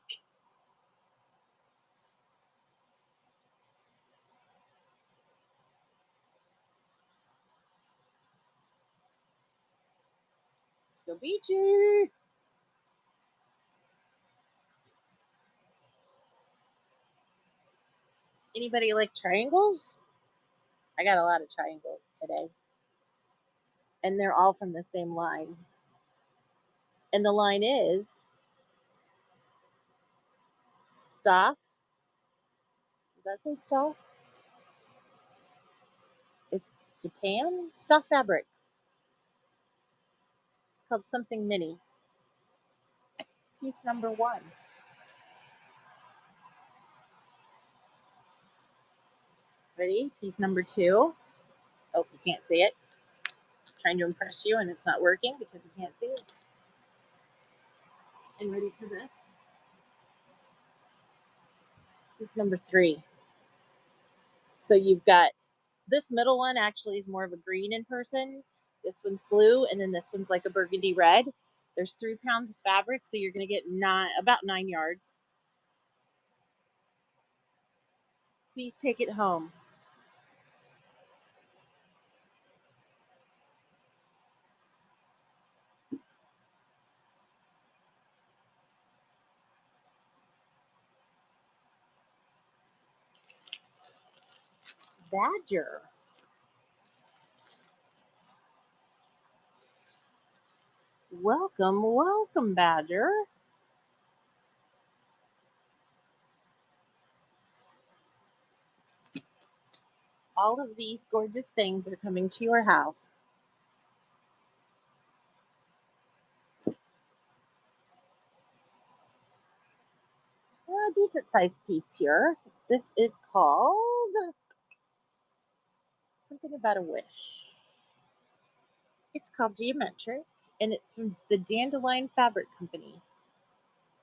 Speaker 1: So beachy. Anybody like triangles? I got a lot of triangles today. And they're all from the same line. And the line is Stoff. Does that say Stoff? It's Japan? Stoff Fabrics. It's called something mini. Piece number 1. Ready? Piece number 2. Oh, you can't see it. I'm trying to impress you, and it's not working because you can't see it. And ready for this? Piece number 3. So you've got this middle one actually is more of a green in person. This one's blue, and then this one's like a burgundy red. There's 3 pounds of fabric, so you're going to get about 9 yards. Please take it home. Badger. Welcome, welcome, Badger. All of these gorgeous things are coming to your house. A decent sized piece here. This is called something about a wish. It's called Geometric, and it's from the Dandelion Fabric Company.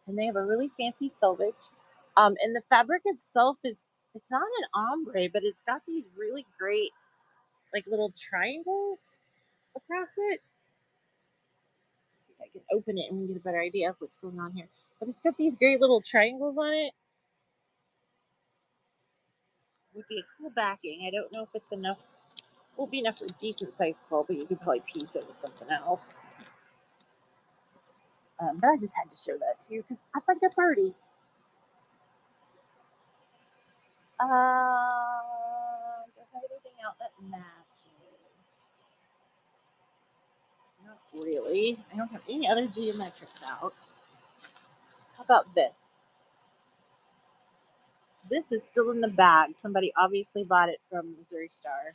Speaker 1: And they have a really fancy selvage. And the fabric itself it's not an ombre, but it's got these really great like little triangles across it. Let's see if I can open it and we get a better idea of what's going on here. But it's got these great little triangles on it. Would be a cool backing. I don't know if it's enough. Won't be enough for a decent sized quilt, but you could probably piece it with something else. But I just had to show that to you because I think it's pretty. Do I have anything out that matches? Not really. I don't have any other geometrics out. How about this? This is still in the bag. Somebody obviously bought it from Missouri Star.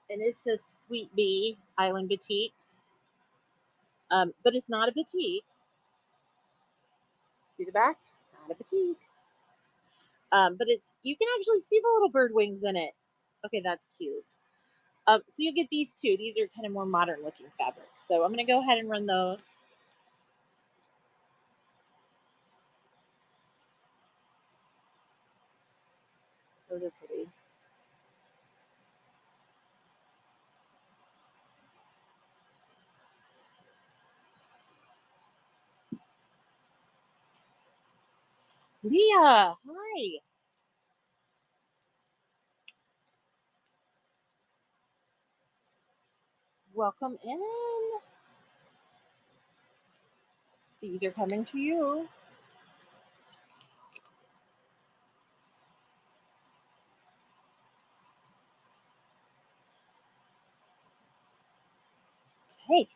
Speaker 1: And it's a Sweet Bee Island Batiks. But it's not a batik. See the back? Not a batik. But you can actually see the little bird wings in it. Okay, that's cute. So you get these two. These are kind of more modern looking fabrics. So I'm going to go ahead and run those. Those are pretty. Leah, hi. Welcome in. These are coming to you. Hey,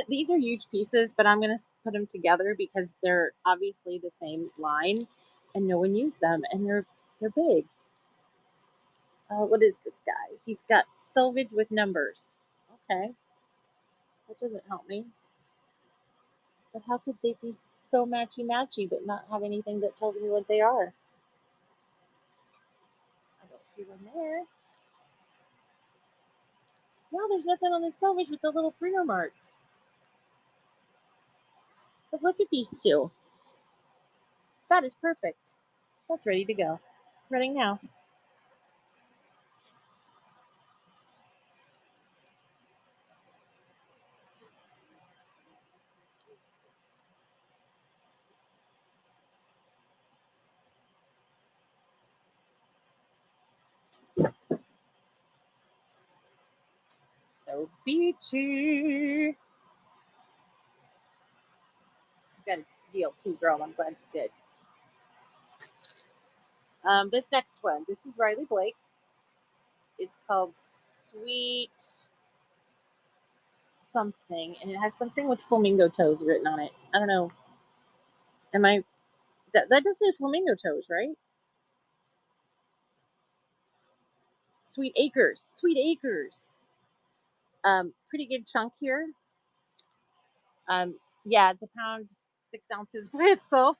Speaker 1: these are huge pieces, but I'm gonna put them together because they're obviously the same line and no one used them and they're big. What is this guy? He's got selvage with numbers. Okay, that doesn't help me. But how could they be so matchy-matchy but not have anything that tells me what they are? I don't see one there. No, there's nothing on the selvage with the little printer marks. But look at these two. That is perfect. That's ready to go. Running now. So beachy. You got a deal too, girl. I'm glad you did. This next one. This is Riley Blake. It's called Sweet something, and it has something with flamingo toes written on it. I don't know. Am I? That does say flamingo toes, right? Sweet Acres. Sweet Acres. Pretty good chunk here. Yeah, it's a pound 6 ounces by itself.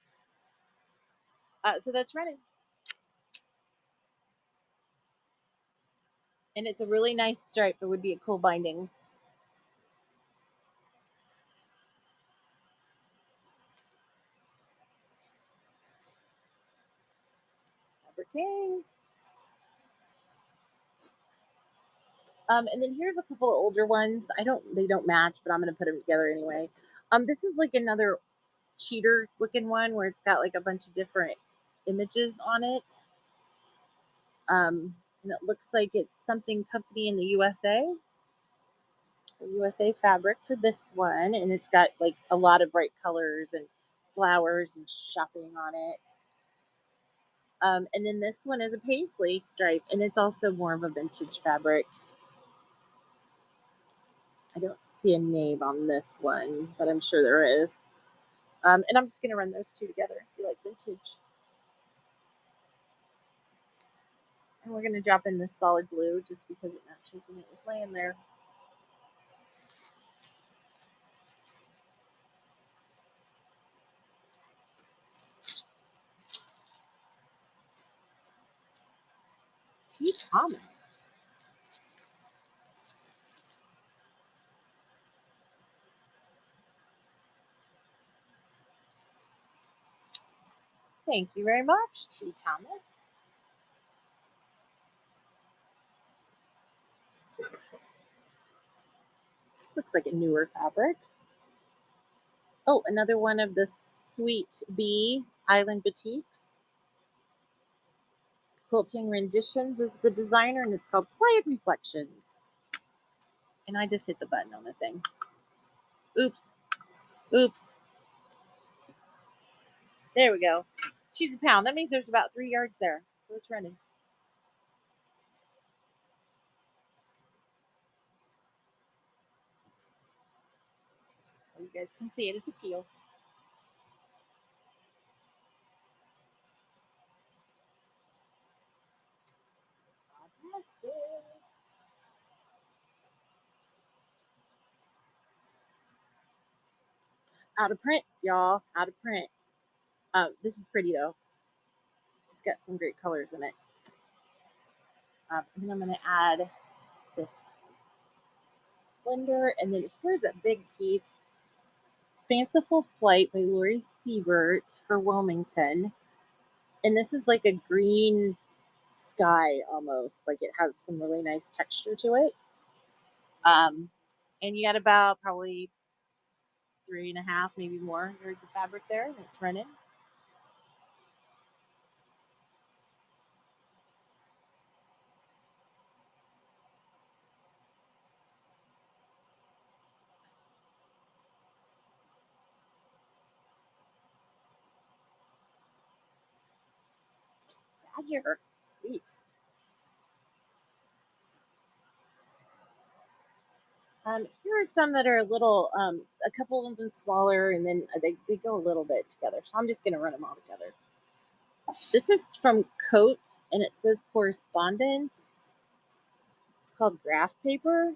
Speaker 1: So that's running. And it's a really nice stripe. It would be a cool binding. Fabric King. And then here's a couple of older ones. They don't match, but I'm gonna put them together anyway. This is like another cheater looking one where it's got like a bunch of different images on it. And it looks like it's something company in the USA. So USA fabric for this one, and it's got like a lot of bright colors and flowers and shopping on it. And then this one is a paisley stripe, and it's also more of a vintage fabric. I don't see a name on this one, but I'm sure there is. And I'm just going to run those two together if you like vintage. And we're going to drop in this solid blue just because it matches and it was laying there. T. Thomas. Thank you very much, T. Thomas. This looks like a newer fabric. Oh, another one of the Sweet Bee Island Batiks. Quilting Renditions is the designer, and it's called Quiet Reflections. And I just hit the button on the thing. Oops. Oops. There we go. She's a pound. That means there's about 3 yards there. So it's running. So you guys can see it. It's a teal. Fantastic. Out of print, y'all. Out of print. This is pretty though. It's got some great colors in it. And then I'm going to add this blender, and then here's a big piece. Fanciful Flight by Lori Siebert for Wilmington. And this is like a green sky almost. Like it has some really nice texture to it. And you got about probably 3.5, maybe more yards of fabric there, and it's running. Badger. Sweet. Here are some that are a little, a couple of them smaller, and then they go a little bit together. So I'm just going to run them all together. This is from Coats, and it says Correspondence. It's called Graph Paper.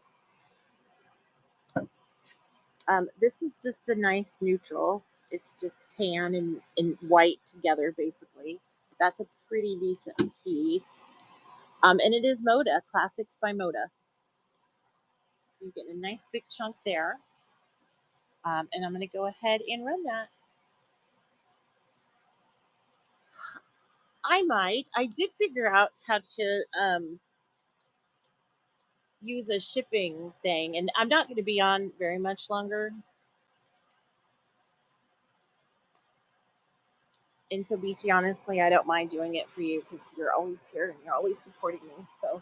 Speaker 1: This is just a nice neutral. It's just tan and white together, basically. That's a pretty decent piece. And it is Moda, Classics by Moda. So you're getting a nice big chunk there. And I'm going to go ahead and run that. I did figure out how to use a shipping thing, and I'm not going to be on very much longer. And so, BT, honestly, I don't mind doing it for you because you're always here and you're always supporting me. So,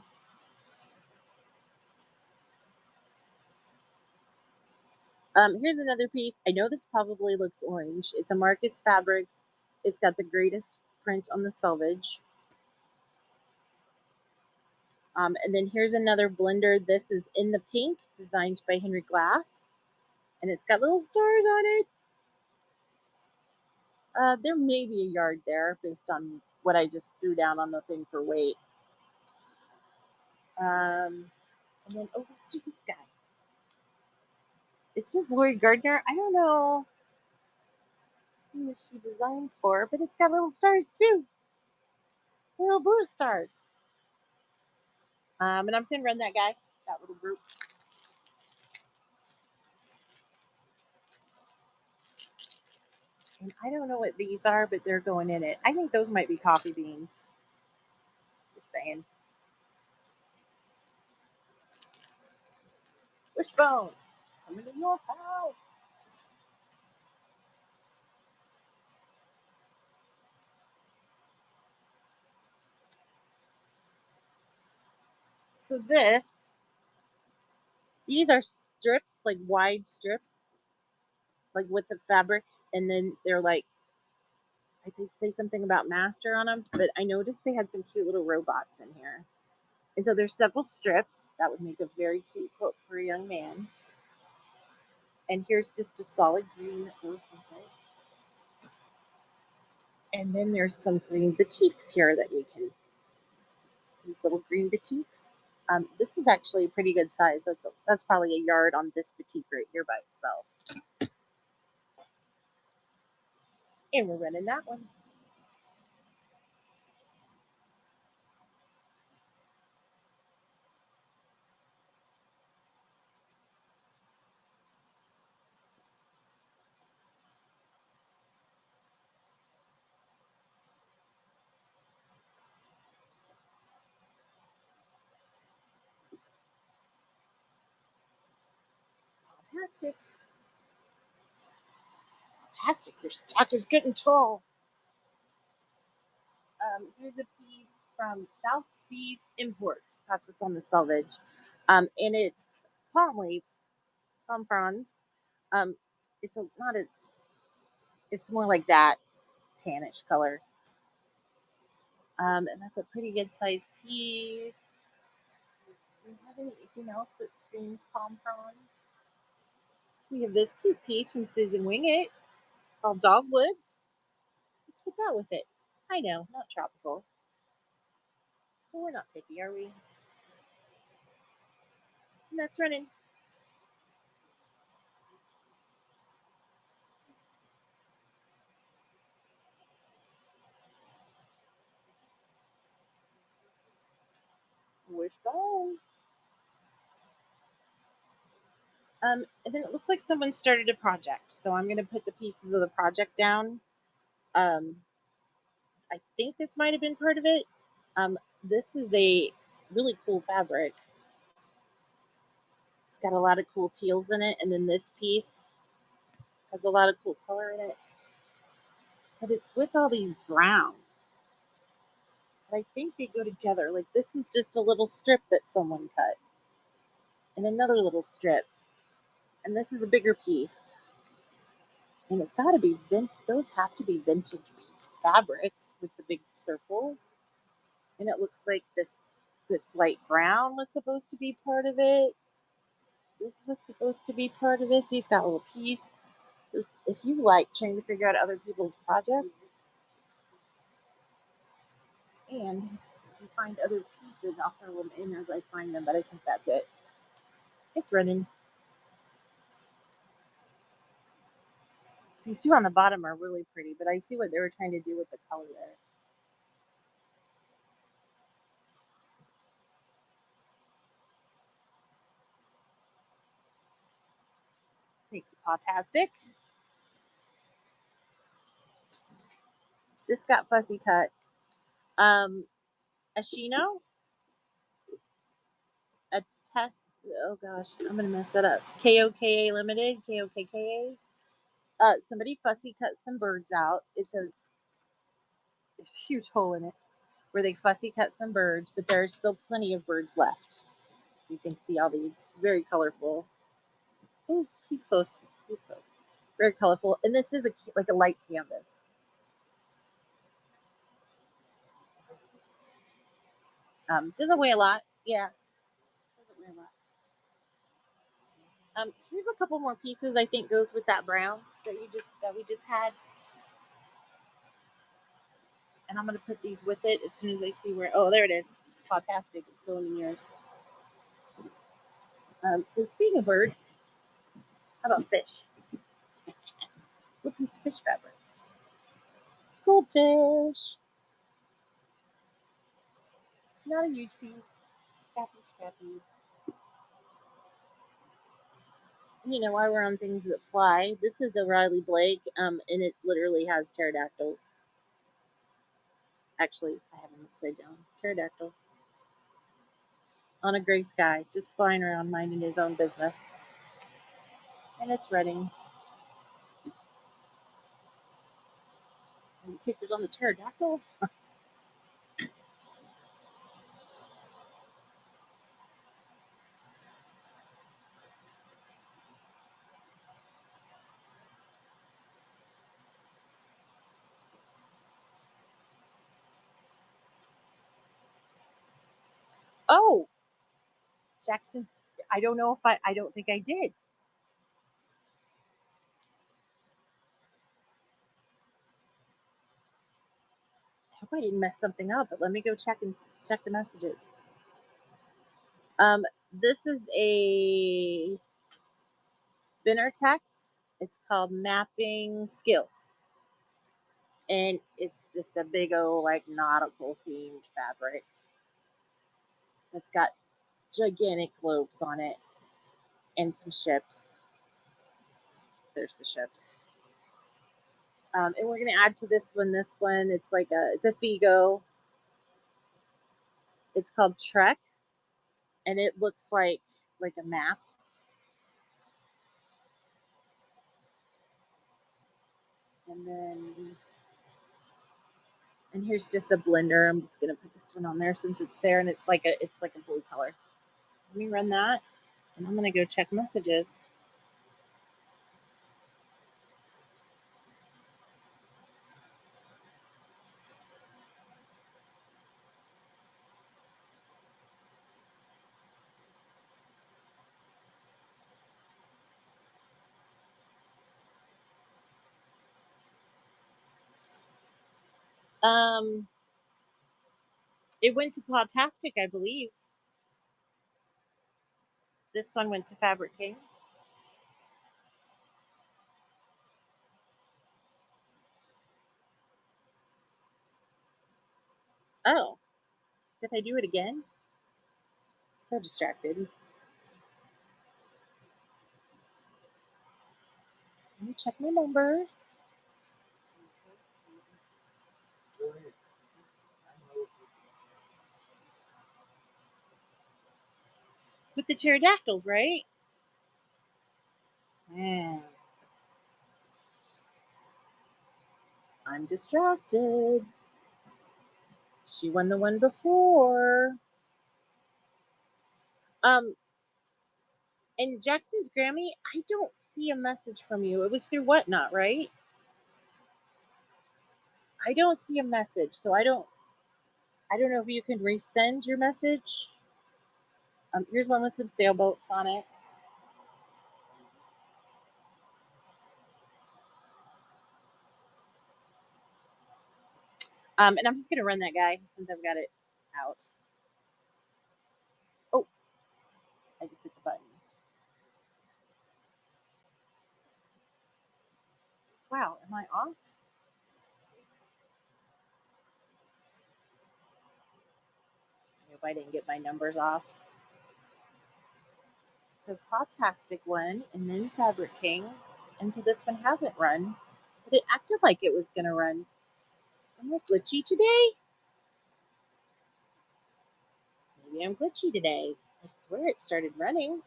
Speaker 1: here's another piece. I know this probably looks orange. It's a Marcus Fabrics. It's got the greatest print on the selvage. And then here's another blender. This is in the pink, designed by Henry Glass. And it's got little stars on it. There may be a yard there based on what I just threw down on the thing for weight. And then, oh, let's do this guy. It says Lori Gardner. I don't know who she designs for, but it's got little stars too. Little blue stars. And I'm just going to run that guy, that little group. And I don't know what these are, but they're going in it. I think those might be coffee beans. Just saying. Wishbone, coming to your house. So these are strips, like wide strips, like with the fabric, and then they're like, I think say something about master on them, but I noticed they had some cute little robots in here. And so there's several strips that would make a very cute quilt for a young man. And here's just a solid green that goes with it. And then there's some green batiks here that we can, these little green batiks. This is actually a pretty good size. That's probably a yard on this batik right here by itself. And we're running that one. Fantastic. Fantastic. Your stock is getting tall. Here's a piece from South Seas Imports. That's what's on the selvage. And it's palm leaves, palm fronds. Um, it's a not as it's more like that tannish color. And that's a pretty good sized piece. Do you have anything else that screams palm fronds? We have this cute piece from Susan Wingate called Dogwoods. Let's put that with it. I know, not tropical. But we're not picky, are we? And that's running. Wishbone. And then it looks like someone started a project. So I'm going to put the pieces of the project down. Um, I think this might have been part of it. This is a really cool fabric. It's got a lot of cool teals in it. And then this piece has a lot of cool color in it. But it's with all these browns. But I think they go together. Like this is just a little strip that someone cut. And another little strip. And this is a bigger piece. And it's got to be, those have to be vintage fabrics with the big circles. And it looks like this light brown was supposed to be part of it. This was supposed to be part of it. So he's got a little piece. If you like trying to figure out other people's projects, and if you find other pieces, I'll throw them in as I find them, but I think that's it. It's running. These two on the bottom are really pretty, but I see what they were trying to do with the color there. Thank you, Pawtastic. This got fussy cut. Ashino, a test. Oh gosh, I'm gonna mess that up. KOKA Limited, KOKKA. Somebody fussy cut some birds out. There's a huge hole in it where they fussy cut some birds, but there are still plenty of birds left. You can see all these very colorful. Oh, he's close. He's close. Very colorful, and this is like a light canvas. Doesn't weigh a lot. Yeah, doesn't weigh a lot. Here's a couple more pieces I think goes with that brown that we just had. And I'm gonna put these with it as soon as I see where. Oh, there it is. Fantastic! It's going in yours. So speaking of birds, how about fish? What piece of fish fabric? Goldfish. Not a huge piece. Scrappy, scrappy. You know, while we're on things that fly, this is a Riley Blake, and it literally has pterodactyls. Actually, I have them upside down. Pterodactyl on a gray sky, just flying around minding his own business. And it's running. And the tickers on the pterodactyl. Oh, Jackson. I don't know if I don't think I did. I hope I didn't mess something up, but let me go check the messages. This is a Binnertex. It's called Mapping Skills. And it's just a big old like nautical themed fabric. It's got gigantic globes on it and some ships. There's the ships. And we're gonna add to this one. This one, it's a Figo. It's called Trek, and it looks like a map. And then, and here's just a blender. I'm just gonna put this one on there since it's there, and it's like a blue color. Let me run that, and I'm gonna go check messages. Um, it went to Podtastic, I believe. This one went to Fabric King. Oh, did I do it again? So distracted. Let me check my numbers. With the pterodactyls, right? Man, I'm distracted. She won the one before. And Jackson's Grammy, I don't see a message from you. It was through Whatnot, right? I don't see a message, so I don't know if you can resend your message. Here's one with some sailboats on it. And I'm just gonna run that guy since I've got it out. Oh, I just hit the button. Wow, am I off? I hope I didn't get my numbers off. So Podtastic one, and then Fabric King, and so this one hasn't run, but it acted like it was gonna run. I'm like glitchy today. Maybe I'm glitchy today. I swear it started running.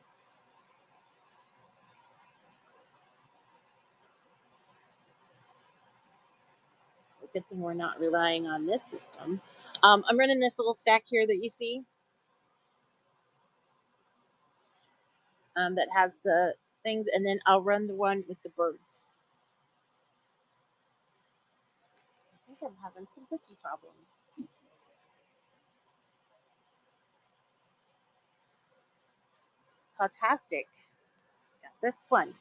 Speaker 1: Good thing we're not relying on this system. I'm running this little stack here that you see that has the things, and then I'll run the one with the birds. I think I'm having some glitchy problems. Fantastic. Got this one.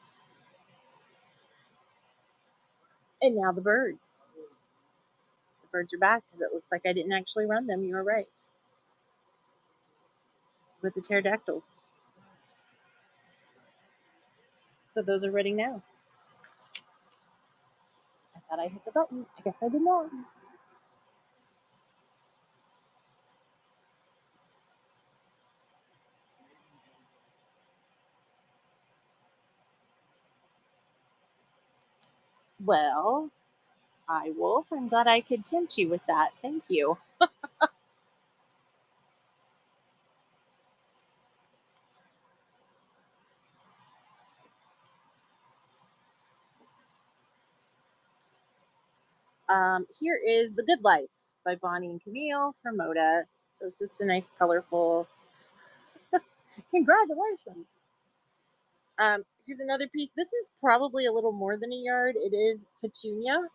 Speaker 1: And now the birds. The birds are back because it looks like I didn't actually run them. You were right. With the pterodactyls. So those are running now. I thought I hit the button. I guess I did not. Well, I Wolf, I'm glad I could tempt you with that. Thank you. Here is The Good Life by Bonnie and Camille from Moda. So it's just a nice, colorful. Congratulations. Here's another piece. This is probably a little more than a yard. It is Petunia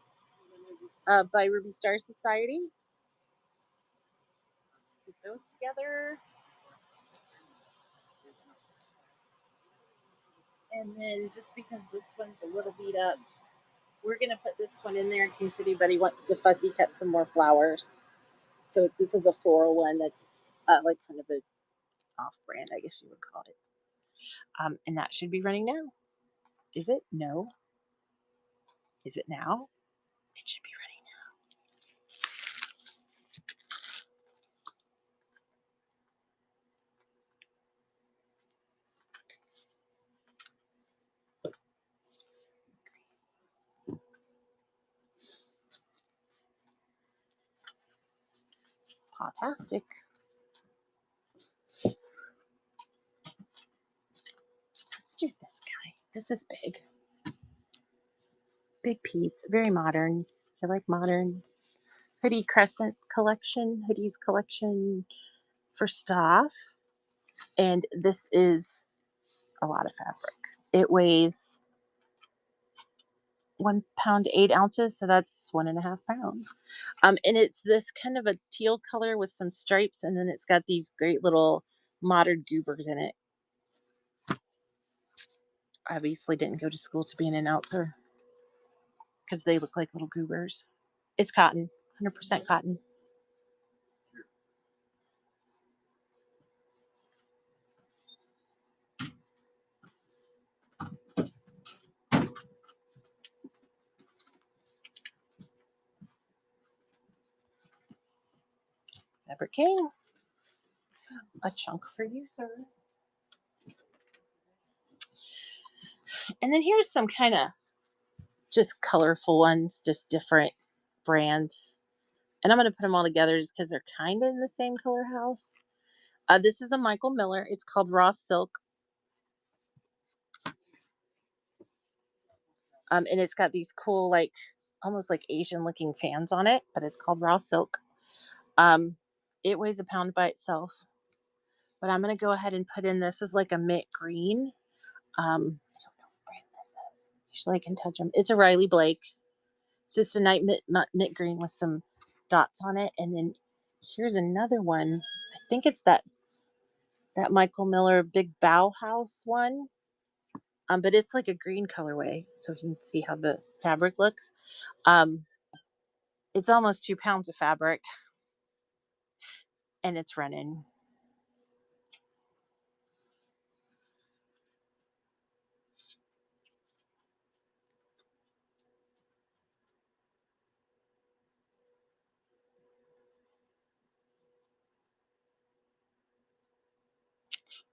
Speaker 1: by Ruby Star Society. Put those together. And then just because this one's a little beat up, we're going to put this one in there in case anybody wants to fussy cut some more flowers. So this is a floral one that's like kind of a off-brand, I guess you would call it. And that should be running now. Is it? No. Is it now? It should be running now. Fantastic. Let's do this guy. This is big. Big piece, very modern. I like modern. Hoodie Crescent collection, hoodies collection for staff. And this is a lot of fabric. It weighs 1 pound 8 ounces, so that's 1.5 pounds. And it's this kind of a teal color with some stripes, and then it's got these great little modern goobers in it. Obviously didn't go to school to be an announcer because they look like little goobers. It's cotton, 100% cotton. Fabric King, a chunk for you, sir. And then here's some kind of just colorful ones, just different brands. And I'm going to put them all together just because they're kind of in the same color house. This is a Michael Miller. It's called Raw Silk. And it's got these cool, like, almost like Asian looking fans on it, but it's called Raw Silk. Um, it weighs 1 pound by itself. But I'm going to go ahead and put in this is like a mint green. I don't know what brand this is. Usually I can touch them. It's a Riley Blake. It's just a night mint green with some dots on it. And then here's another one. I think it's that Michael Miller Big Bow House one. But it's like a green colorway, so you can see how the fabric looks. It's almost 2 pounds of fabric, and it's running.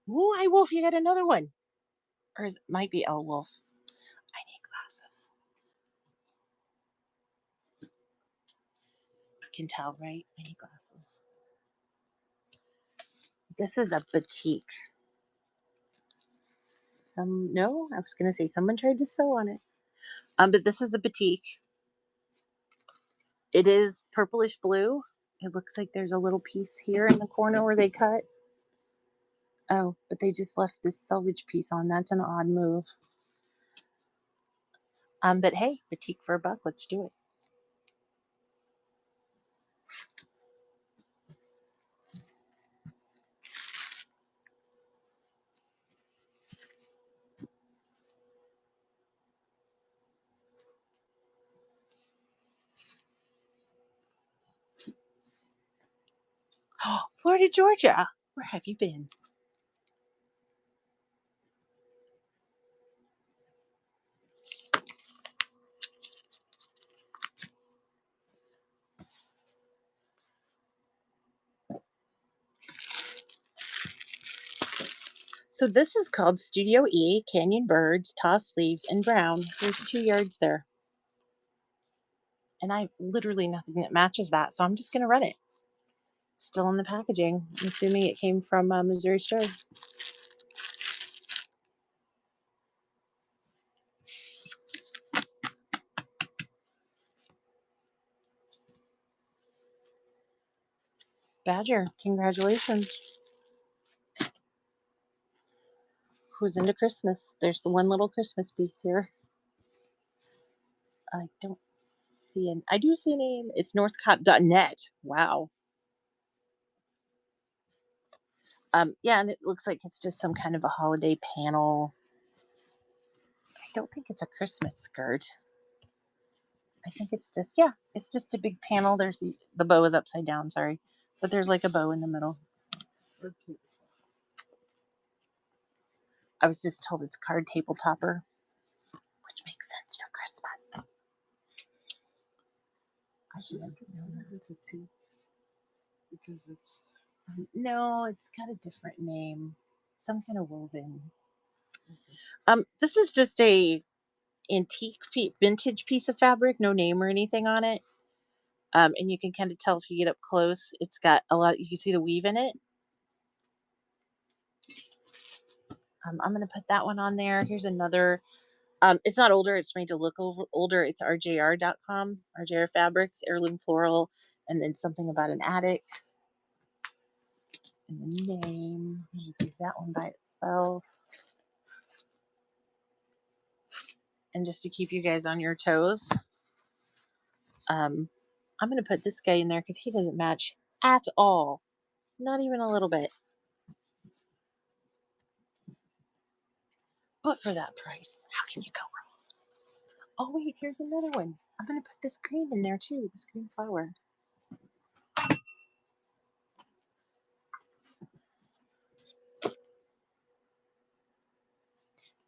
Speaker 1: Ooh, hi Wolf, you got another one. Or it might be El Wolf. I need glasses. You can tell, right? I need glasses. This is a batik. No, I was gonna say someone tried to sew on it. But this is a batik. It is purplish blue. It looks like there's a little piece here in the corner where they cut. Oh, but they just left this selvage piece on. That's an odd move. But hey, batik for $1. Let's do it. Florida, Georgia. Where have you been? So this is called Studio E, Canyon Birds, Tossed Leaves, and Brown. There's 2 yards there. And I have literally nothing that matches that, so I'm just going to run it. It's still in the packaging. I'm assuming it came from Missouri Store. Badger, congratulations. Who's into Christmas? There's the one little Christmas piece here. I don't see an. I do see a name. It's northcott.net. Wow. Yeah, and it looks like it's just some kind of a holiday panel. I don't think it's a Christmas skirt. I think it's just, yeah, it's just a big panel. There's the bow is upside down, sorry. But there's like a bow in the middle. I was just told it's a card table topper, which makes sense for Christmas. I should have known that.
Speaker 2: Because it's
Speaker 1: No, it's got a different name. Some kind of woven. This is just a antique vintage piece of fabric, no name or anything on it. And you can kind of tell if you get up close, it's got a lot, you can see the weave in it. I'm going to put that one on there. Here's another It's not older, it's made to look older. It's rjr.com, RJR Fabrics, heirloom floral, and then something about an attic. And the name, you do that one by itself. And just to keep you guys on your toes, I'm going to put this guy in there because he doesn't match at all. Not even a little bit. But for that price, how can you go wrong? Oh, wait, here's another one. I'm going to put this green in there too, this green flower.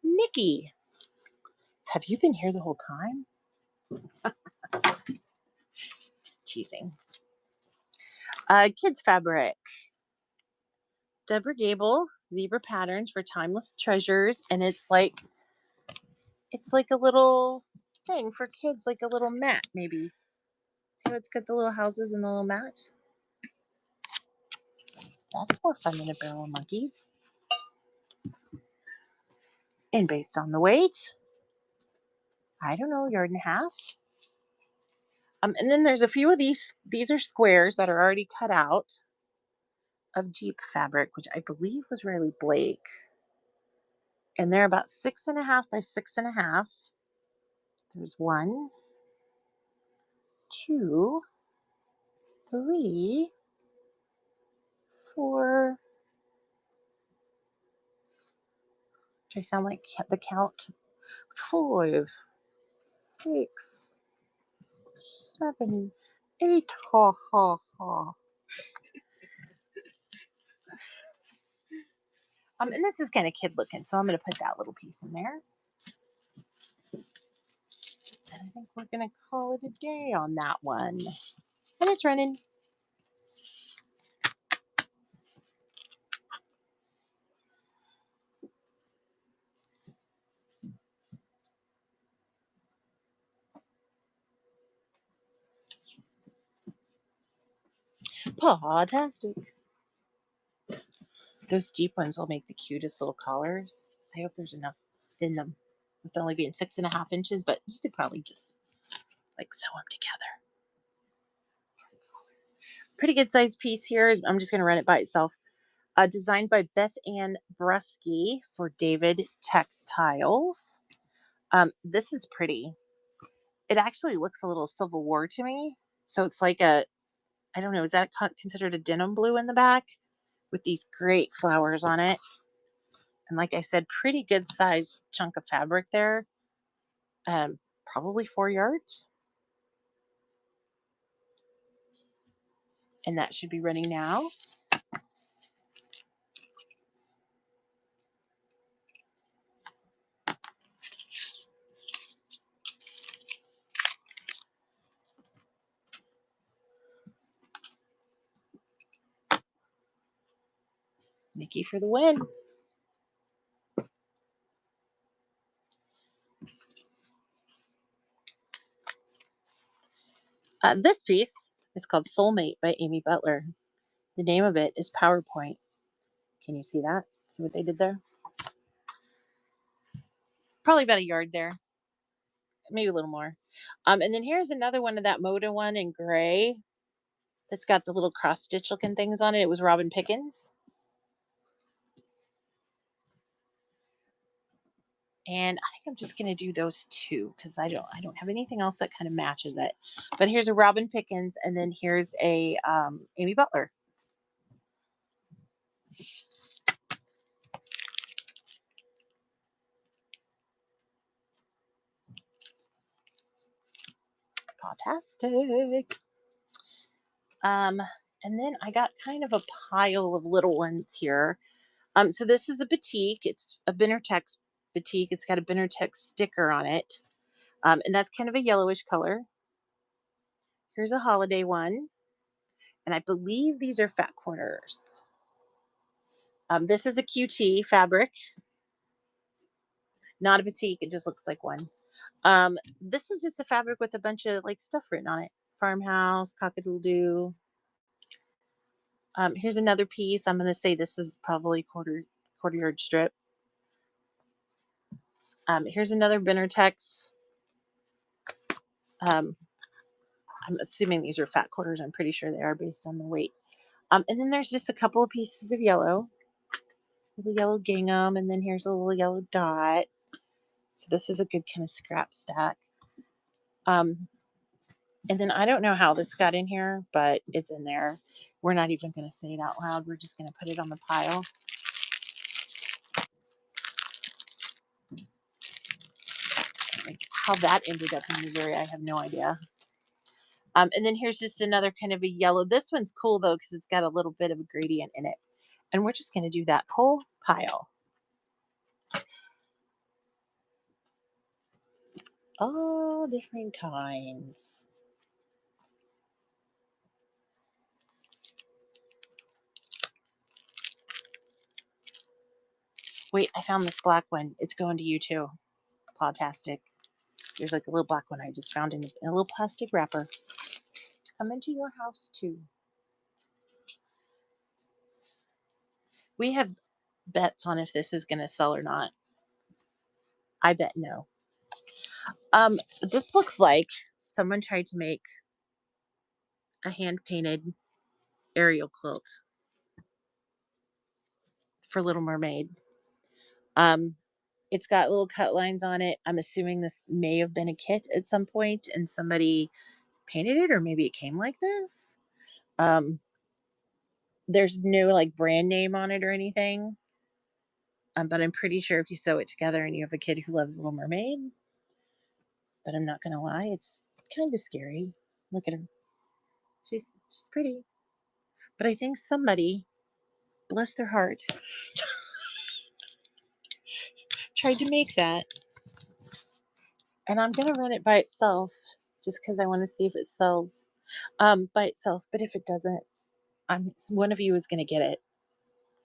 Speaker 1: Nikki, have you been here the whole time? Just teasing. Kids fabric. Deborah Gable, zebra patterns for timeless treasures, and it's like a little thing for kids, like a little mat, maybe. See how it's got the little houses and the little mat? That's more fun than a barrel of monkeys. And based on the weight, I don't know, yard and a half. And then there's a few of these. These are squares that are already cut out of Jeep fabric, which I believe was really Blake. And they're about 6.5 by 6.5. There's 1, 2, 3, 4. Do I sound like the count? 5, 6, 7, 8. Ha ha ha. And this is kind of kid looking, so I'm going to put that little piece in there. And I think we're going to call it a day on that one. And it's running. Fantastic. Those deep ones will make the cutest little collars. I hope there's enough in them, with only being 6.5 inches, but you could probably just like sew them together. Pretty good sized piece here. I'm just going to run it by itself. Designed by Beth Ann Brusky for David Textiles. This is pretty. It actually looks a little Civil War to me. So it's like I don't know, is that considered a denim blue in the back with these great flowers on it? And like I said, pretty good size chunk of fabric there. Probably 4 yards. And that should be running now. Nikki for the win. This piece is called Soulmate by Amy Butler. The name of it is PowerPoint. Can you see that? See what they did there? Probably about a yard there. Maybe a little more. And then here's another one of that Moda one in gray that's got the little cross stitch looking things on it. It was Robin Pickens. And I think I'm just going to do those two because I don't have anything else that kind of matches it. But here's a Robin Pickens, and then here's a Amy Butler. Fantastic. And then I got kind of a pile of little ones here. So this is a batik. It's a Binnertex batik. It's got a Binnertex sticker on it. And that's kind of a yellowish color. Here's a holiday one. And I believe these are fat quarters. This is a QT fabric. Not a batik. It just looks like one. This is just a fabric with a bunch of like stuff written on it. Farmhouse, cock-a-doodle-doo. Here's another piece. I'm going to say this is probably quarter yard strip. Here's another Benertex. I'm assuming these are fat quarters. I'm pretty sure they are based on the weight. And then there's just a couple of pieces of yellow, little yellow gingham, and then here's a little yellow dot. So this is a good kind of scrap stack. And then I don't know how this got in here, but it's in there. We're not even going to say it out loud. We're just going to put it on the pile. Like how that ended up in Missouri, I have no idea. And then here's just another kind of a yellow. This one's cool though because it's got a little bit of a gradient in it. And we're just going to do that whole pile. All different kinds. Wait, I found this black one. It's going to you too. Plawtastic. There's like a little black one I just found in a little plastic wrapper. Come into your house too. We have bets on if this is going to sell or not. I bet no. This looks like someone tried to make a hand-painted Ariel quilt for Little Mermaid. It's got little cut lines on it. I'm assuming this may have been a kit at some point and somebody painted it, or maybe it came like this. There's no like brand name on it or anything. But I'm pretty sure if you sew it together and you have a kid who loves Little Mermaid, but I'm not gonna lie, it's kind of scary. Look at her. She's pretty. But I think somebody, bless their heart, tried to make that. And I'm gonna run it by itself just because I want to see if it sells by itself. But if it doesn't, one of you is gonna get it.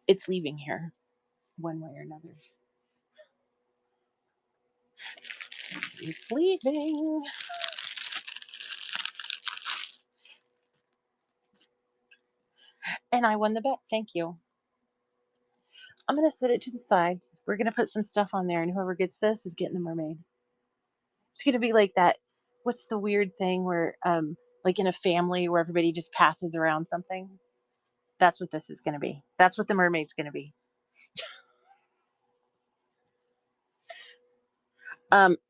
Speaker 1: It's leaving here one way or another. It's leaving. And I won the bet. Thank you. I'm going to set it to the side. We're going to put some stuff on there, and whoever gets this is getting the mermaid. It's going to be like that. What's the weird thing where, like in a family where everybody just passes around something? That's what this is going to be. That's what the mermaid's going to be.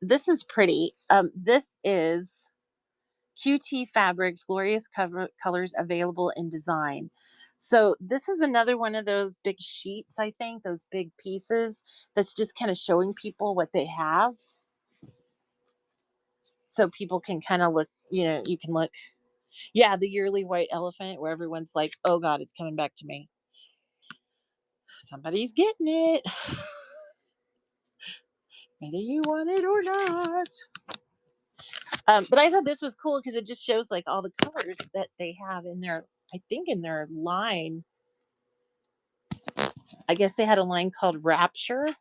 Speaker 1: This is pretty. This is QT Fabrics, glorious colors available in design. So this is another one of those big sheets, I think, those big pieces that's just kind of showing people what they have. So people can kind of look, you can look. Yeah, the yearly white elephant where everyone's like, oh God, it's coming back to me. Somebody's getting it. Whether you want it or not. But I thought this was cool because it just shows like all the colors that they have in their, I think in their line. I guess they had a line called Rapture.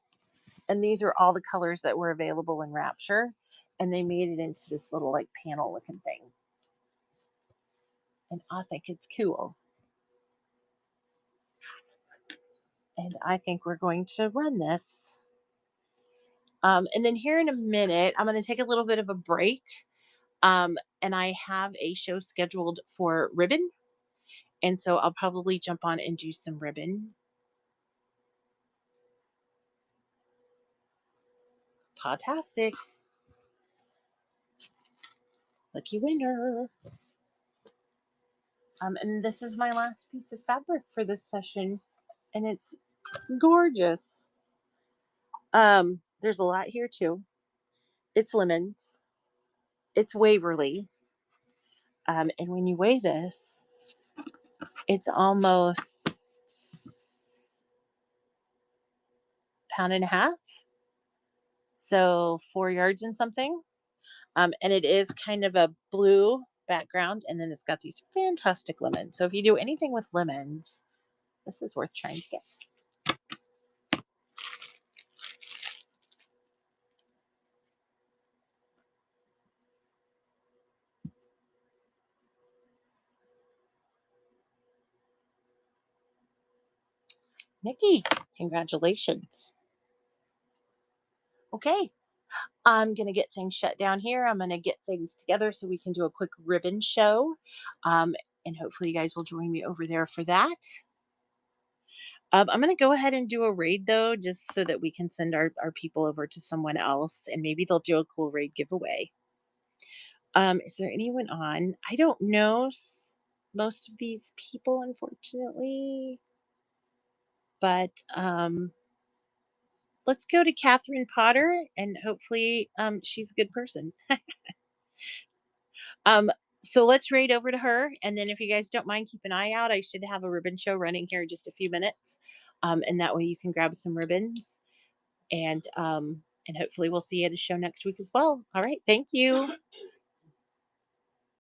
Speaker 1: And these are all the colors that were available in Rapture. And they made it into this little like panel looking thing. And I think it's cool. And I think we're going to run this. And then here in a minute, I'm going to take a little bit of a break. And I have a show scheduled for ribbon. And so I'll probably jump on and do some ribbon. Fantastic. Lucky winner. And this is my last piece of fabric for this session. And it's gorgeous. There's a lot here too. It's lemons. It's Waverly. And when you weigh this, it's almost pound and a half. So 4 yards and something. And it is kind of a blue background. And then it's got these fantastic lemons. So if you do anything with lemons, this is worth trying to get. Nikki, congratulations. Okay, I'm going to get things shut down here. I'm going to get things together so we can do a quick ribbon show. Um, and hopefully, you guys will join me over there for that. I'm going to go ahead and do a raid though, just so that we can send our people over to someone else and maybe they'll do a cool raid giveaway. Is there anyone on? I don't know most of these people, unfortunately, but let's go to Catherine Potter and hopefully she's a good person. Um, so let's raid over to her, and then if you guys don't mind, keep an eye out. I should have a ribbon show running here in just a few minutes, and that way you can grab some ribbons, and hopefully we'll see you at a show next week as well. All right, thank you.